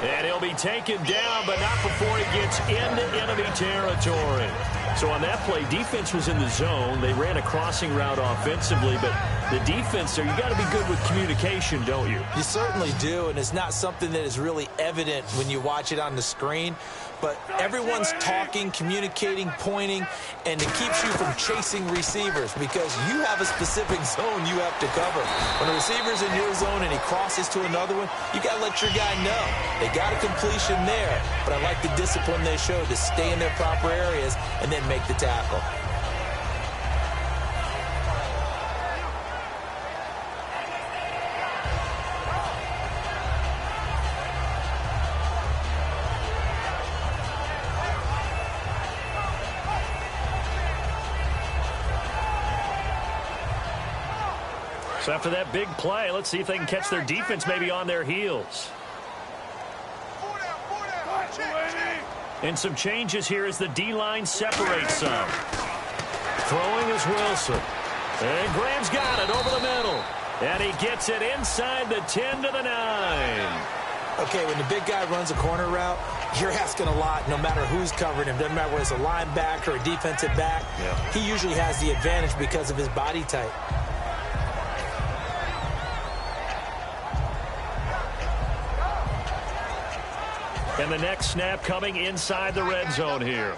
[SPEAKER 2] And he'll be taken down, but not before he gets into enemy territory. So on that play, defense was in the zone. They ran a crossing route offensively, but the defense there, you got to be good with communication, don't you?
[SPEAKER 3] You certainly do, and it's not something that is really evident when you watch it on the screen. But everyone's talking, communicating, pointing, and it keeps you from chasing receivers because you have a specific zone you have to cover. When a receiver's in your zone and he crosses to another one, you got to let your guy know. They got a completion there, but I like the discipline they showed to stay in their proper areas and then make the tackle.
[SPEAKER 2] So after that big play, let's see if they can catch their defense maybe on their heels. And some changes here as the D-line separates some. Throwing is Wilson. And Graham's got it over the middle. And he gets it inside the 10 to the 9.
[SPEAKER 3] Okay, when the big guy runs a corner route, you're asking a lot no matter who's covering him. Doesn't matter whether it's a linebacker or a defensive back. Yeah. He usually has the advantage because of his body type.
[SPEAKER 2] And the next snap coming inside the red zone here.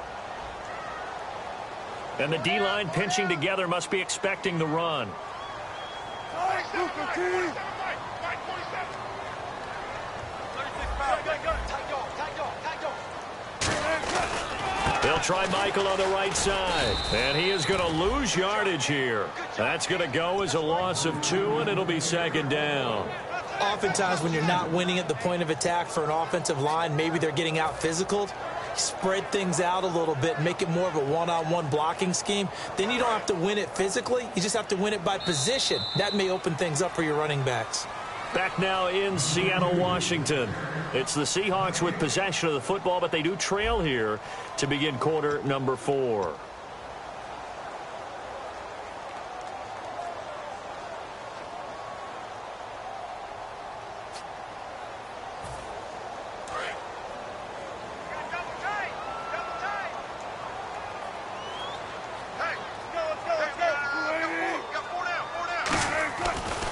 [SPEAKER 2] And the D-line pinching together must be expecting the run. They'll try Michael on the right side. And he is going to lose yardage here. That's going to go as a loss of 2, and it'll be second down.
[SPEAKER 3] Oftentimes when you're not winning at the point of attack for an offensive line, maybe they're getting out physical. Spread things out a little bit, make it more of a one-on-one blocking scheme. Then you don't have to win it physically. You just have to win it by position. That may open things up for your running backs.
[SPEAKER 2] Back now in Seattle, Washington. It's the Seahawks with possession of the football, but they do trail here to begin quarter number 4.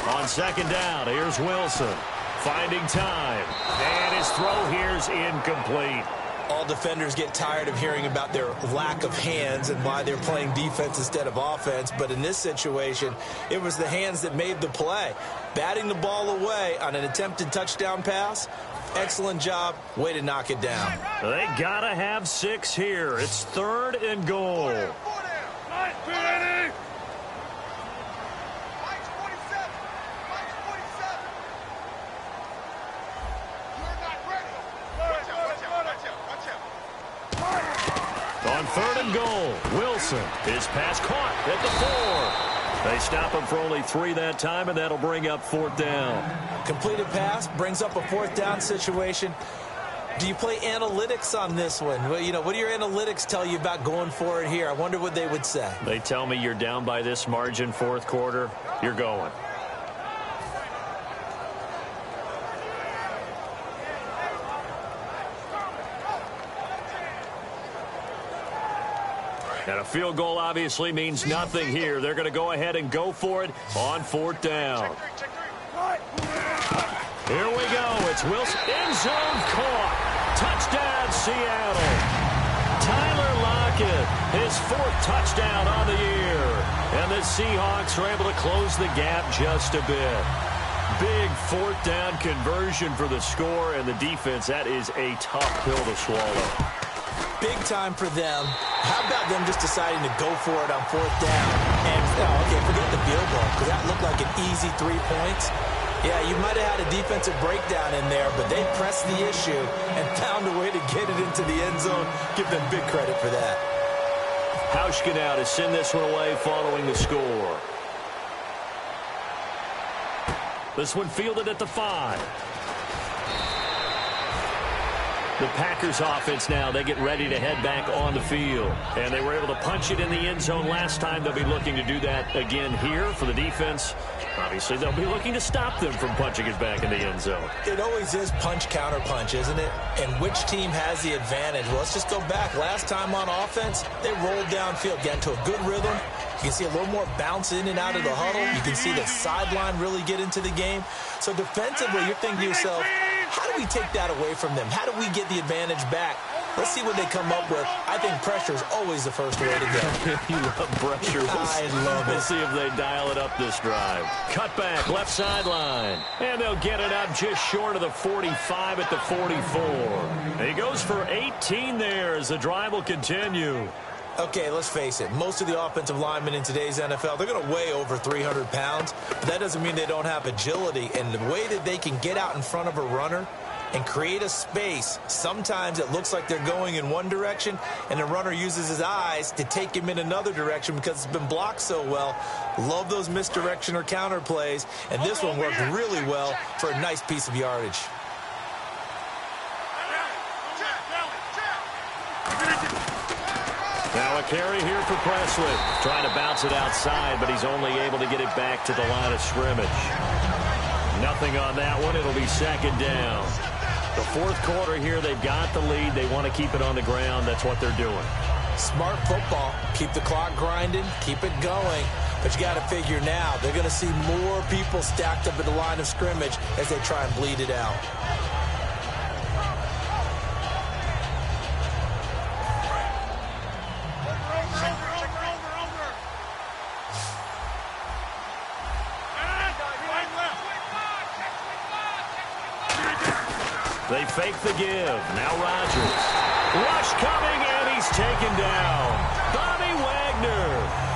[SPEAKER 2] On second down, here's Wilson. Finding time. And his throw here's incomplete.
[SPEAKER 3] All defenders get tired of hearing about their lack of hands and why they're playing defense instead of offense. But in this situation, it was the hands that made the play. Batting the ball away on an attempted touchdown pass. Excellent job. Way to knock it down.
[SPEAKER 2] They got to have 6 here. It's 3rd and goal. On 3rd and goal, Wilson. His pass caught at the 4. They stop him for only 3 that time, and that'll bring up 4th down.
[SPEAKER 3] Completed pass brings up a 4th down situation. Do you play analytics on this one? Well, what do your analytics tell you about going for it here? I wonder what they would say.
[SPEAKER 2] They tell me you're down by this margin 4th quarter, you're going. And a field goal obviously means nothing here. They're going to go ahead and go for it on 4th down. Here we go. It's Wilson. End zone caught. Touchdown, Seattle. Tyler Lockett, his 4th touchdown on the year. And the Seahawks are able to close the gap just a bit. Big 4th down conversion for the score, and the defense, that is a tough pill to swallow.
[SPEAKER 3] Big time for them. How about them just deciding to go for it on 4th down? And, okay, forget the field goal, because that looked like an easy 3 points. Yeah, you might have had a defensive breakdown in there, but they pressed the issue and found a way to get it into the end zone. Give them big credit for that.
[SPEAKER 2] Hauschka now to send this one away following the score. This one fielded at the 5. The Packers offense now, they get ready to head back on the field. And they were able to punch it in the end zone last time. They'll be looking to do that again here for the defense. Obviously, they'll be looking to stop them from punching it back in the end zone.
[SPEAKER 3] It always is punch, counter punch, isn't it? And which team has the advantage? Well, let's just go back. Last time on offense, they rolled downfield, got into a good rhythm. You can see a little more bounce in and out of the huddle. You can see the sideline really get into the game. So defensively, you're thinking to yourself, how do we take that away from them? How do we get the advantage back? Let's see what they come up with. I think pressure is always the first way to go.
[SPEAKER 2] You love pressure.
[SPEAKER 3] I love it.
[SPEAKER 2] We'll see if they dial it up this drive. Cut back, left sideline. And they'll get it up just short of the 45 at the 44. He goes for 18 there as the drive will continue.
[SPEAKER 3] Okay, let's face it. Most of the offensive linemen in today's NFL, they're going to weigh over 300 pounds. But that doesn't mean they don't have agility. And the way that they can get out in front of a runner and create a space. Sometimes it looks like they're going in one direction, and the runner uses his eyes to take him in another direction because it's been blocked so well. Love those misdirection or counter plays, and this one worked really well for a nice piece of yardage.
[SPEAKER 2] Now a carry here for Presley. Trying to bounce it outside, but he's only able to get it back to the line of scrimmage. Nothing on that one. It'll be second down. The fourth quarter here, they've got the lead. They want to keep it on the ground. That's what they're doing.
[SPEAKER 3] Smart football. Keep the clock grinding. Keep it going. But you got to figure now, they're going to see more people stacked up at the line of scrimmage as they try and bleed it out.
[SPEAKER 2] They fake the give. Now Rodgers. Rush coming, and he's taken down. Bobby Wagner.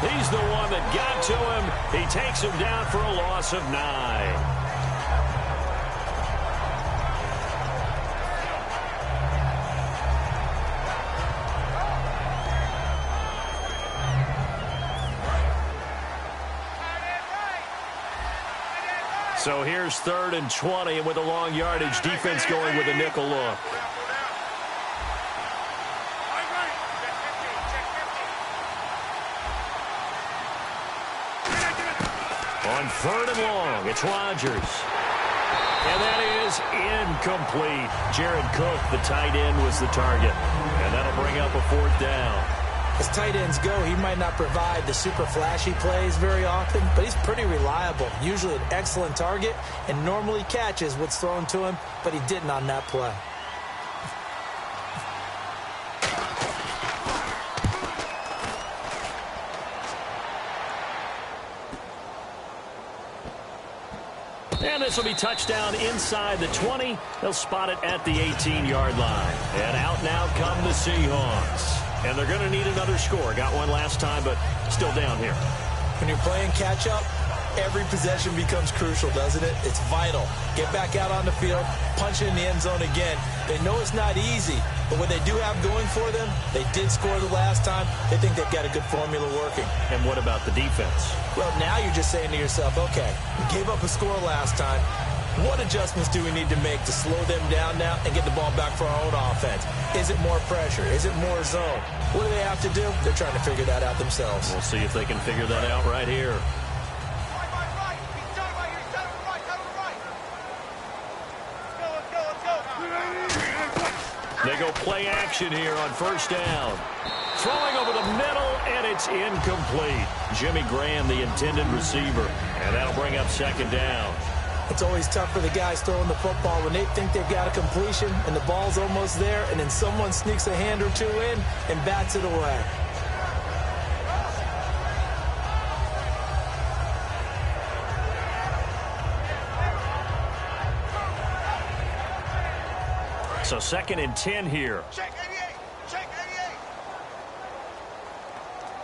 [SPEAKER 2] He's the one that got to him. He takes him down for a loss of 9. So here's 3rd and 20, and with a long yardage, defense going with a nickel look. On 3rd and long, it's Rodgers. And that is incomplete. Jared Cook, the tight end, was the target. And that'll bring up a 4th down.
[SPEAKER 3] As tight ends go, he might not provide the super flashy plays very often, but he's pretty reliable. Usually an excellent target and normally catches what's thrown to him, but he didn't on that play.
[SPEAKER 2] And this will be touchdown inside the 20. They'll spot it at the 18-yard line. And out now come the Seahawks. And they're going to need another score. Got one last time, but still down here.
[SPEAKER 3] When you're playing catch-up, every possession becomes crucial, doesn't it? It's vital. Get back out on the field, punch it in the end zone again. They know it's not easy, but what they do have going for them, they did score the last time. They think they've got a good formula working.
[SPEAKER 2] And what about the defense?
[SPEAKER 3] Well, now you're just saying to yourself, okay, we gave up a score last time. What adjustments do we need to make to slow them down now and get the ball back for our own offense? Is it more pressure? Is it more zone? What do they have to do? They're trying to figure that out themselves.
[SPEAKER 2] We'll see if they can figure that out right here. They go play action here on 1st down. Throwing over the middle, and it's incomplete. Jimmy Graham, the intended receiver. And that'll bring up 2nd down.
[SPEAKER 3] It's always tough for the guys throwing the football when they think they've got a completion and the ball's almost there, and then someone sneaks a hand or two in and bats it away.
[SPEAKER 2] So 2nd and 10 here.
[SPEAKER 4] Check 88. Check 88.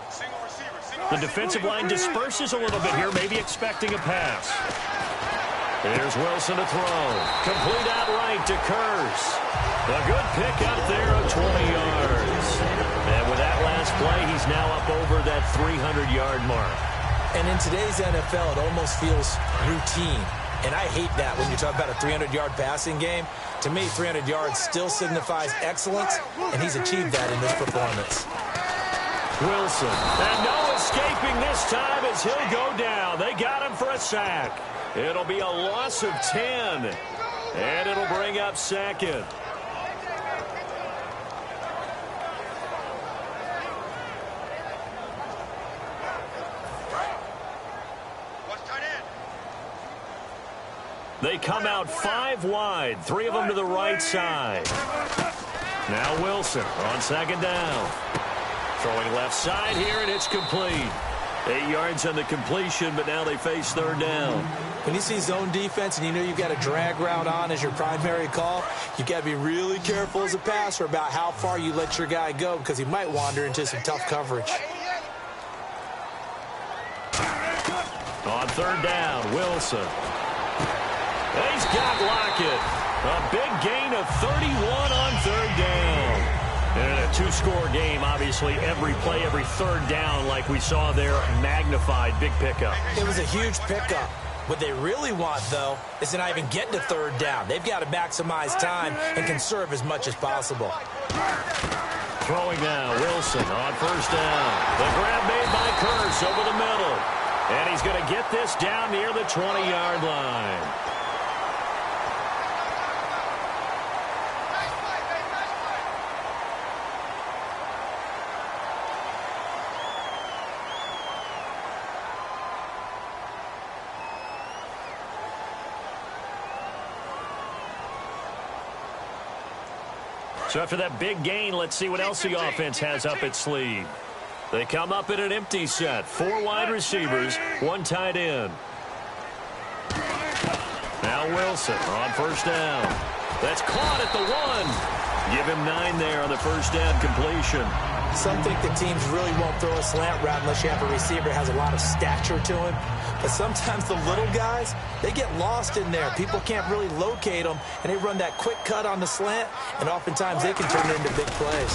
[SPEAKER 4] Single receiver.
[SPEAKER 2] The defensive line disperses a little bit here, maybe expecting a pass. Here's Wilson to throw. Complete outright to Kurz. A good pick up there of 20 yards. And with that last play, he's now up over that 300-yard mark.
[SPEAKER 3] And in today's NFL, it almost feels routine. And I hate that when you talk about a 300-yard passing game. To me, 300 yards still signifies excellence, and he's achieved that in this performance.
[SPEAKER 2] Wilson. And no escaping this time as he'll go down. They got him for a sack. It'll be a loss of 10. And it'll bring up 2nd. They come out 5 wide, 3 of them to the right side. Now Wilson on 2nd down. Throwing left side here, and it's complete. 8 yards on the completion, but now they face 3rd down.
[SPEAKER 3] When you see zone defense and you know you've got a drag route on as your primary call, you've got to be really careful as a passer about how far you let your guy go because he might wander into some tough coverage. On
[SPEAKER 2] 3rd down, Wilson. He's got Lockett. A big gain of 31 on third down. And in a two-score game, obviously, every play, every third down, like we saw there, magnified. Big pickup.
[SPEAKER 3] It was a huge pickup. What they really want, though, is to not even get to third down. They've got to maximize time and conserve as much as possible.
[SPEAKER 2] Throwing now, Wilson on first down. The grab made by Kearse over the middle. And he's going to get this down near the 20-yard line. So after that big gain, let's see what else the offense has up its sleeve. They come up in an empty set. 4 wide receivers, 1 tight end. Now Wilson on first down. That's caught at the 1. Give him 9 there on the first down completion.
[SPEAKER 3] Some think that teams really won't throw a slant route unless you have a receiver that has a lot of stature to him. But sometimes the little guys, they get lost in there. People can't really locate them, and they run that quick cut on the slant, and oftentimes they can turn it into big plays.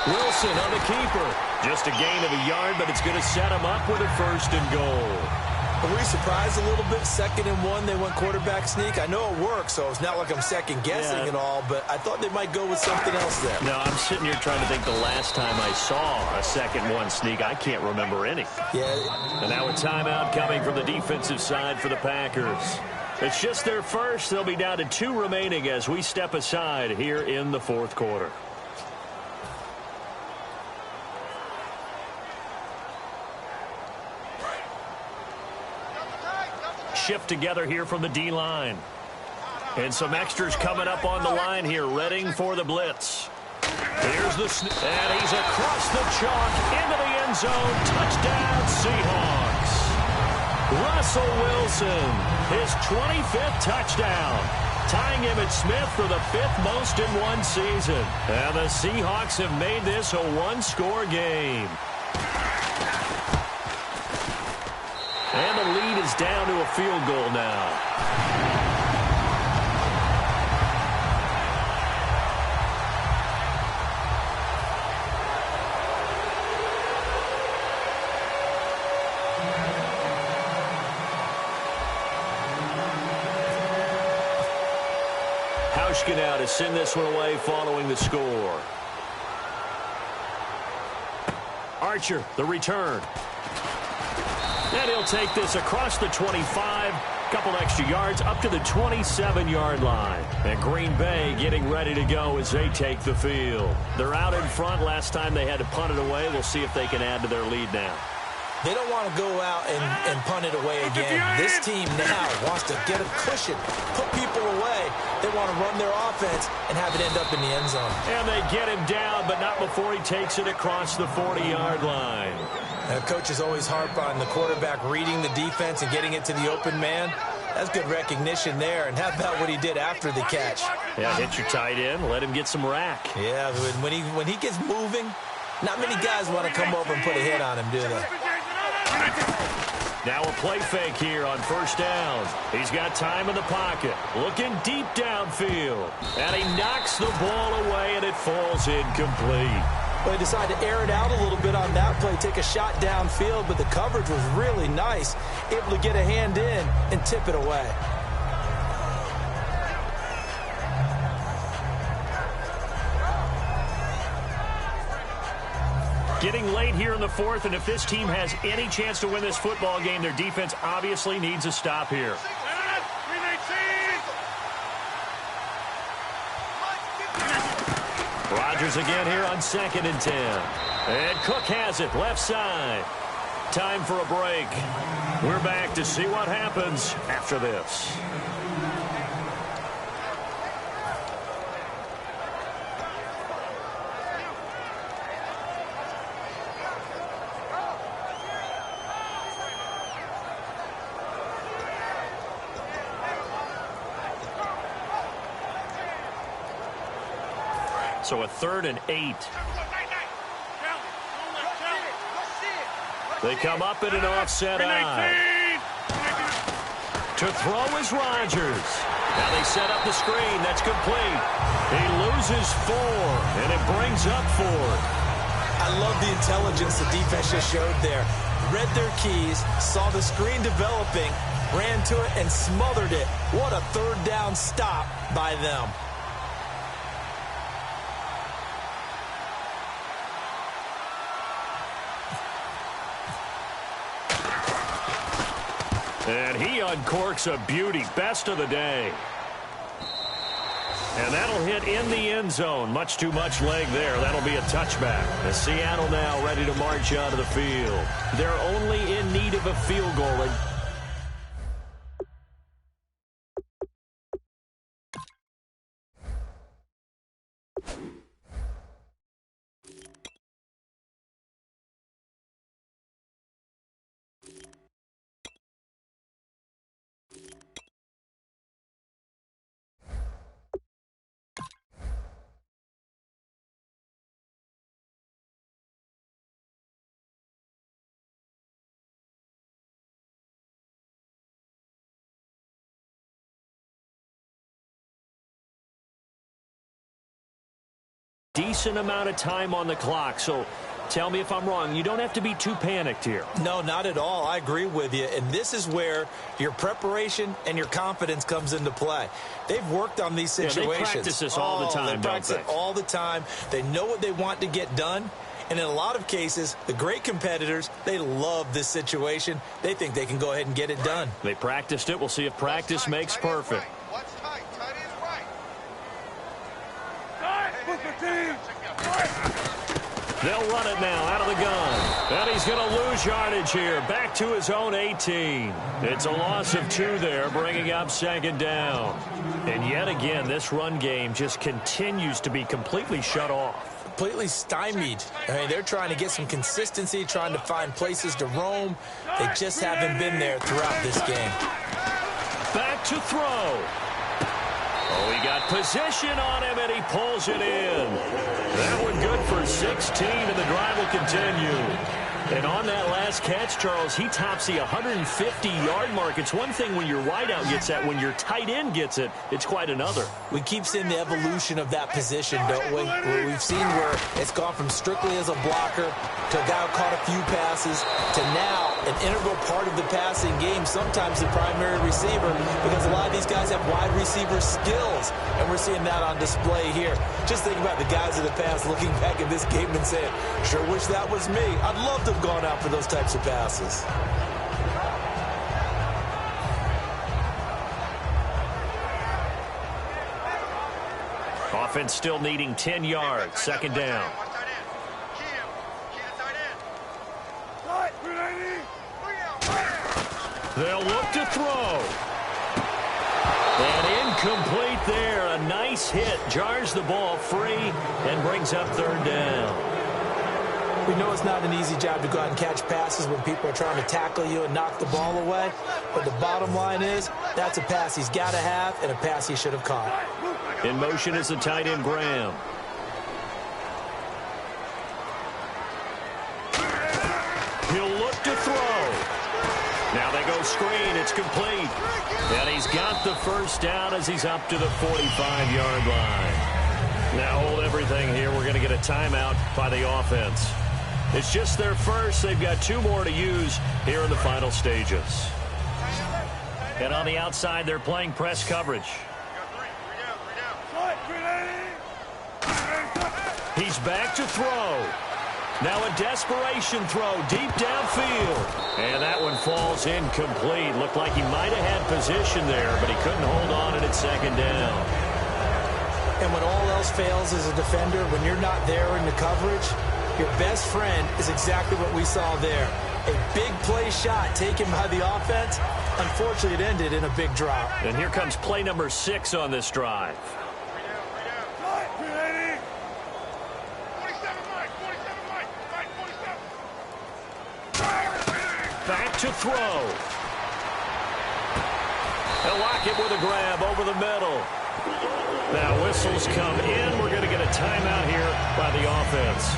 [SPEAKER 2] Wilson on the keeper. Just a gain of a yard, but it's going to set him up with a first and goal.
[SPEAKER 3] Were we surprised a little bit? 2nd and 1, they went quarterback sneak. I know it works, so it's not like I'm second-guessing at all, but I thought they might go with something else there.
[SPEAKER 2] No, I'm sitting here trying to think the last time I saw a 2nd-1 sneak. I can't remember any.
[SPEAKER 3] Yeah.
[SPEAKER 2] And now a timeout coming from the defensive side for the Packers. It's just their first. They'll be down to 2 remaining as we step aside here in the 4th quarter. Shift together here from the D-line. And some extras coming up on the line here, readying for the blitz. Here's the snap, and he's across the chalk into the end zone. Touchdown, Seahawks. Russell Wilson, his 25th touchdown, tying Emmitt Smith for the 5th most in one season. And the Seahawks have made this a 1-score game. And the lead is down to a field goal now. Hauschka now to send this one away following the score. Archer, the return. And he'll take this across the 25, couple extra yards up to the 27-yard line. And Green Bay getting ready to go as they take the field. They're out in front. Last time they had to punt it away. We'll see if they can add to their lead now.
[SPEAKER 3] They don't want to go out and punt it away again. This team now wants to get a cushion, put people away. They want to run their offense and have it end up in the end zone.
[SPEAKER 2] And they get him down, but not before he takes it across the 40-yard line.
[SPEAKER 3] Coaches always harp on the quarterback reading the defense and getting it to the open man. That's good recognition there. And how about what he did after the catch?
[SPEAKER 2] Yeah, hit your tight end, let him get some rack.
[SPEAKER 3] Yeah, when he gets moving, not many guys want to come over and put a hit on him, do they?
[SPEAKER 2] Now a play fake here on first down. He's got time in the pocket, looking deep downfield. And he knocks the ball away, and it falls incomplete.
[SPEAKER 3] Well, he decided to air it out a little bit on that play, take a shot downfield, but the coverage was really nice, able to get a hand in and tip it away.
[SPEAKER 2] Getting late here in the 4th, and if this team has any chance to win this football game, their defense obviously needs a stop here. Rodgers again here on 2nd and 10. And Cook has it, left side. Time for a break. We're back to see what happens after this. So a 3rd and 8. They come up in an offset eye. To throw is Rodgers. Now they set up the screen. That's complete. He loses 4, and it brings up 4.
[SPEAKER 3] I love the intelligence the defense just showed there. Read their keys, saw the screen developing, ran to it, and smothered it. What a third down stop by them.
[SPEAKER 2] And he uncorks a beauty. Best of the day. And that'll hit in the end zone. Much too much leg there. That'll be a touchback. As Seattle now ready to march out of the field. They're only in need of a field goal. Decent amount of time on the clock, so tell me if I'm wrong. You don't have to be too panicked here.
[SPEAKER 3] No, not at all. I agree with you, and this is where your preparation and your confidence comes into play. They've worked on these situations.
[SPEAKER 2] Yeah, they practice this all the time,
[SPEAKER 3] They practice it all the time. They know what they want to get done, and in a lot of cases, the great competitors, they love this situation. They think they can go ahead and get it done.
[SPEAKER 2] They practiced it. We'll see if practice makes perfect.
[SPEAKER 4] What's tight? Tight is right.
[SPEAKER 2] They'll run it now out of the gun. And he's going to lose yardage here. Back to his own 18. It's a loss of 2 there, bringing up second down. And yet again, this run game just continues to be completely shut off.
[SPEAKER 3] Completely stymied. I mean, they're trying to get some consistency, trying to find places to roam. They just haven't been there throughout this game.
[SPEAKER 2] Back to throw. Oh, he got position on him, and he pulls it in. That one good for 16, and the drive will continue. And on that last catch, Charles, he tops the 150-yard mark. It's one thing when your wideout gets that. When your tight end gets it, it's quite another.
[SPEAKER 3] We keep seeing the evolution of that position, don't we? We've seen where it's gone from strictly as a blocker to a guy who caught a few passes to now an integral part of the passing game, sometimes the primary receiver, because a lot of these guys have wide receiver skills, and we're seeing that on display here. Just think about the guys of the past looking back at this game and saying, sure wish that was me. I'd love to have gone out for those types of passes.
[SPEAKER 2] Offense still needing 10 yards. Second down. They'll look to throw. And incomplete there. A nice hit. Jars the ball free and brings up third down.
[SPEAKER 3] We know it's not an easy job to go out and catch passes when people are trying to tackle you and knock the ball away. But the bottom line is that's a pass he's got to have and a pass he should have caught.
[SPEAKER 2] In motion is the tight end, Graham. He'll look to throw. Now they go screen. It's complete. And he's got the first down as he's up to the 45-yard line. Now hold everything here. We're going to get a timeout by the offense. It's just their first. They've got 2 more to use here in the final stages. And on the outside, they're playing press coverage. He's back to throw. Now a desperation throw deep downfield. And that one falls incomplete. Looked like he might have had position there, but he couldn't hold on and it's second down.
[SPEAKER 3] And when all else fails as a defender, when you're not there in the coverage, your best friend is exactly what we saw there. A big play shot taken by the offense. Unfortunately, it ended in a big drop.
[SPEAKER 2] And here comes play number 6 on this drive. Back to throw. They'll lock it with a grab over the middle. Now whistles come in. We're going to get a timeout here by the offense.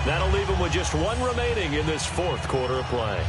[SPEAKER 2] That'll leave them with just 1 remaining in this 4th quarter of play.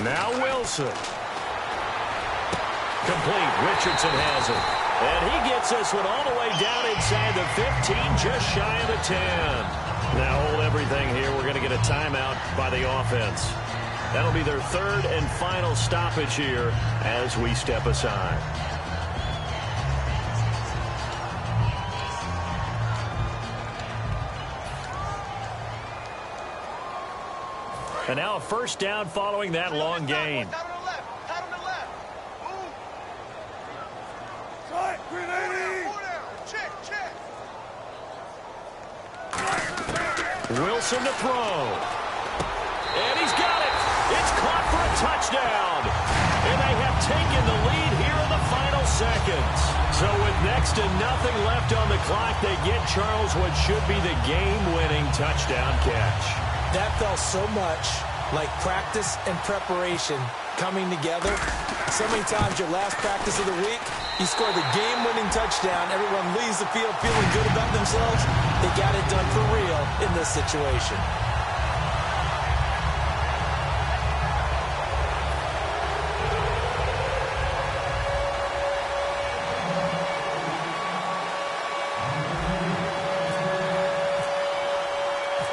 [SPEAKER 2] Now Wilson. Complete. Richardson has it. And he gets this one all the way down inside the 15, just shy of the 10. Now hold everything here. We're going to get a timeout by the offense. That'll be their third and final stoppage here as we step aside. And now a first down following that long gain. Wilson to throw. And he's got it. It's caught for a touchdown. And they have taken the lead here in the final seconds. So with next to nothing left on the clock, they get Charles what should be the game-winning touchdown catch.
[SPEAKER 3] That felt so much like practice and preparation coming together. So many times your last practice of the week, you score the game-winning touchdown. Everyone leaves the field feeling good about themselves. They got it done for real in this situation.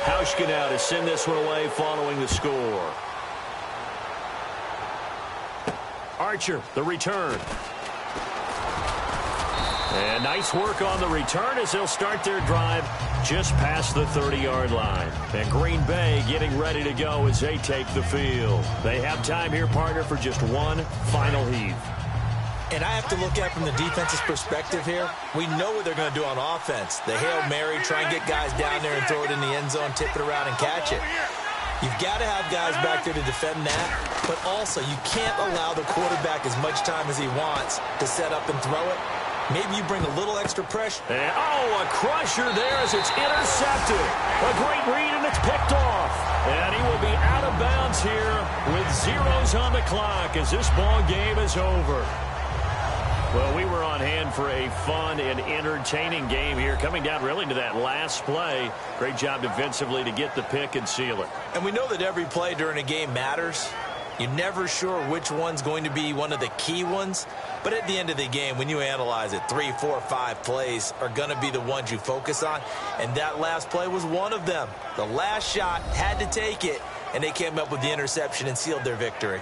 [SPEAKER 2] Hauschka now to send this one away following the score. Archer, the return. And nice work on the return as they'll start their drive just past the 30-yard line. And Green Bay getting ready to go as they take the field. They have time here, partner, for just one final heave.
[SPEAKER 3] And I have to look at it from the defense's perspective here. We know what they're going to do on offense. The Hail Mary, try and get guys down there and throw it in the end zone, tip it around and catch it. You've got to have guys back there to defend that, but also you can't allow the quarterback as much time as he wants to set up and throw it. Maybe you bring a little extra pressure.
[SPEAKER 2] And, a crusher there as it's intercepted. A great read, and it's picked off. And he will be out of bounds here with zeros on the clock as this ball game is over. Well, we were on hand for a fun and entertaining game here, coming down really to that last play. Great job defensively to get the pick and seal it.
[SPEAKER 3] And we know that every play during a game matters. You're never sure which one's going to be one of the key ones. But at the end of the game, when you analyze it, 3, 4, 5 plays are going to be the ones you focus on. And that last play was one of them. The last shot had to take it, and they came up with the interception and sealed their victory.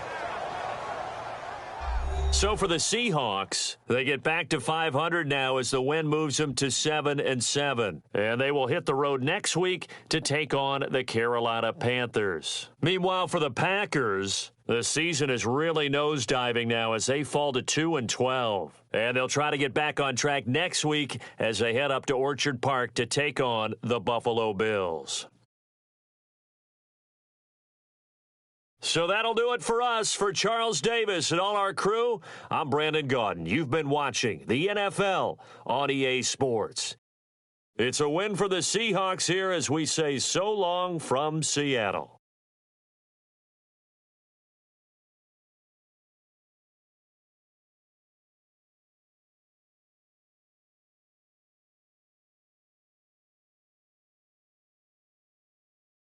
[SPEAKER 2] So for the Seahawks, they get back to 500 now as the win moves them to 7-7. And they will hit the road next week to take on the Carolina Panthers. Meanwhile, for the Packers, the season is really nosediving now as they fall to 2-12. And they'll try to get back on track next week as they head up to Orchard Park to take on the Buffalo Bills. So that'll do it for us. For Charles Davis and all our crew, I'm Brandon Gaudin. You've been watching the NFL on EA Sports. It's a win for the Seahawks here as we say so long from Seattle.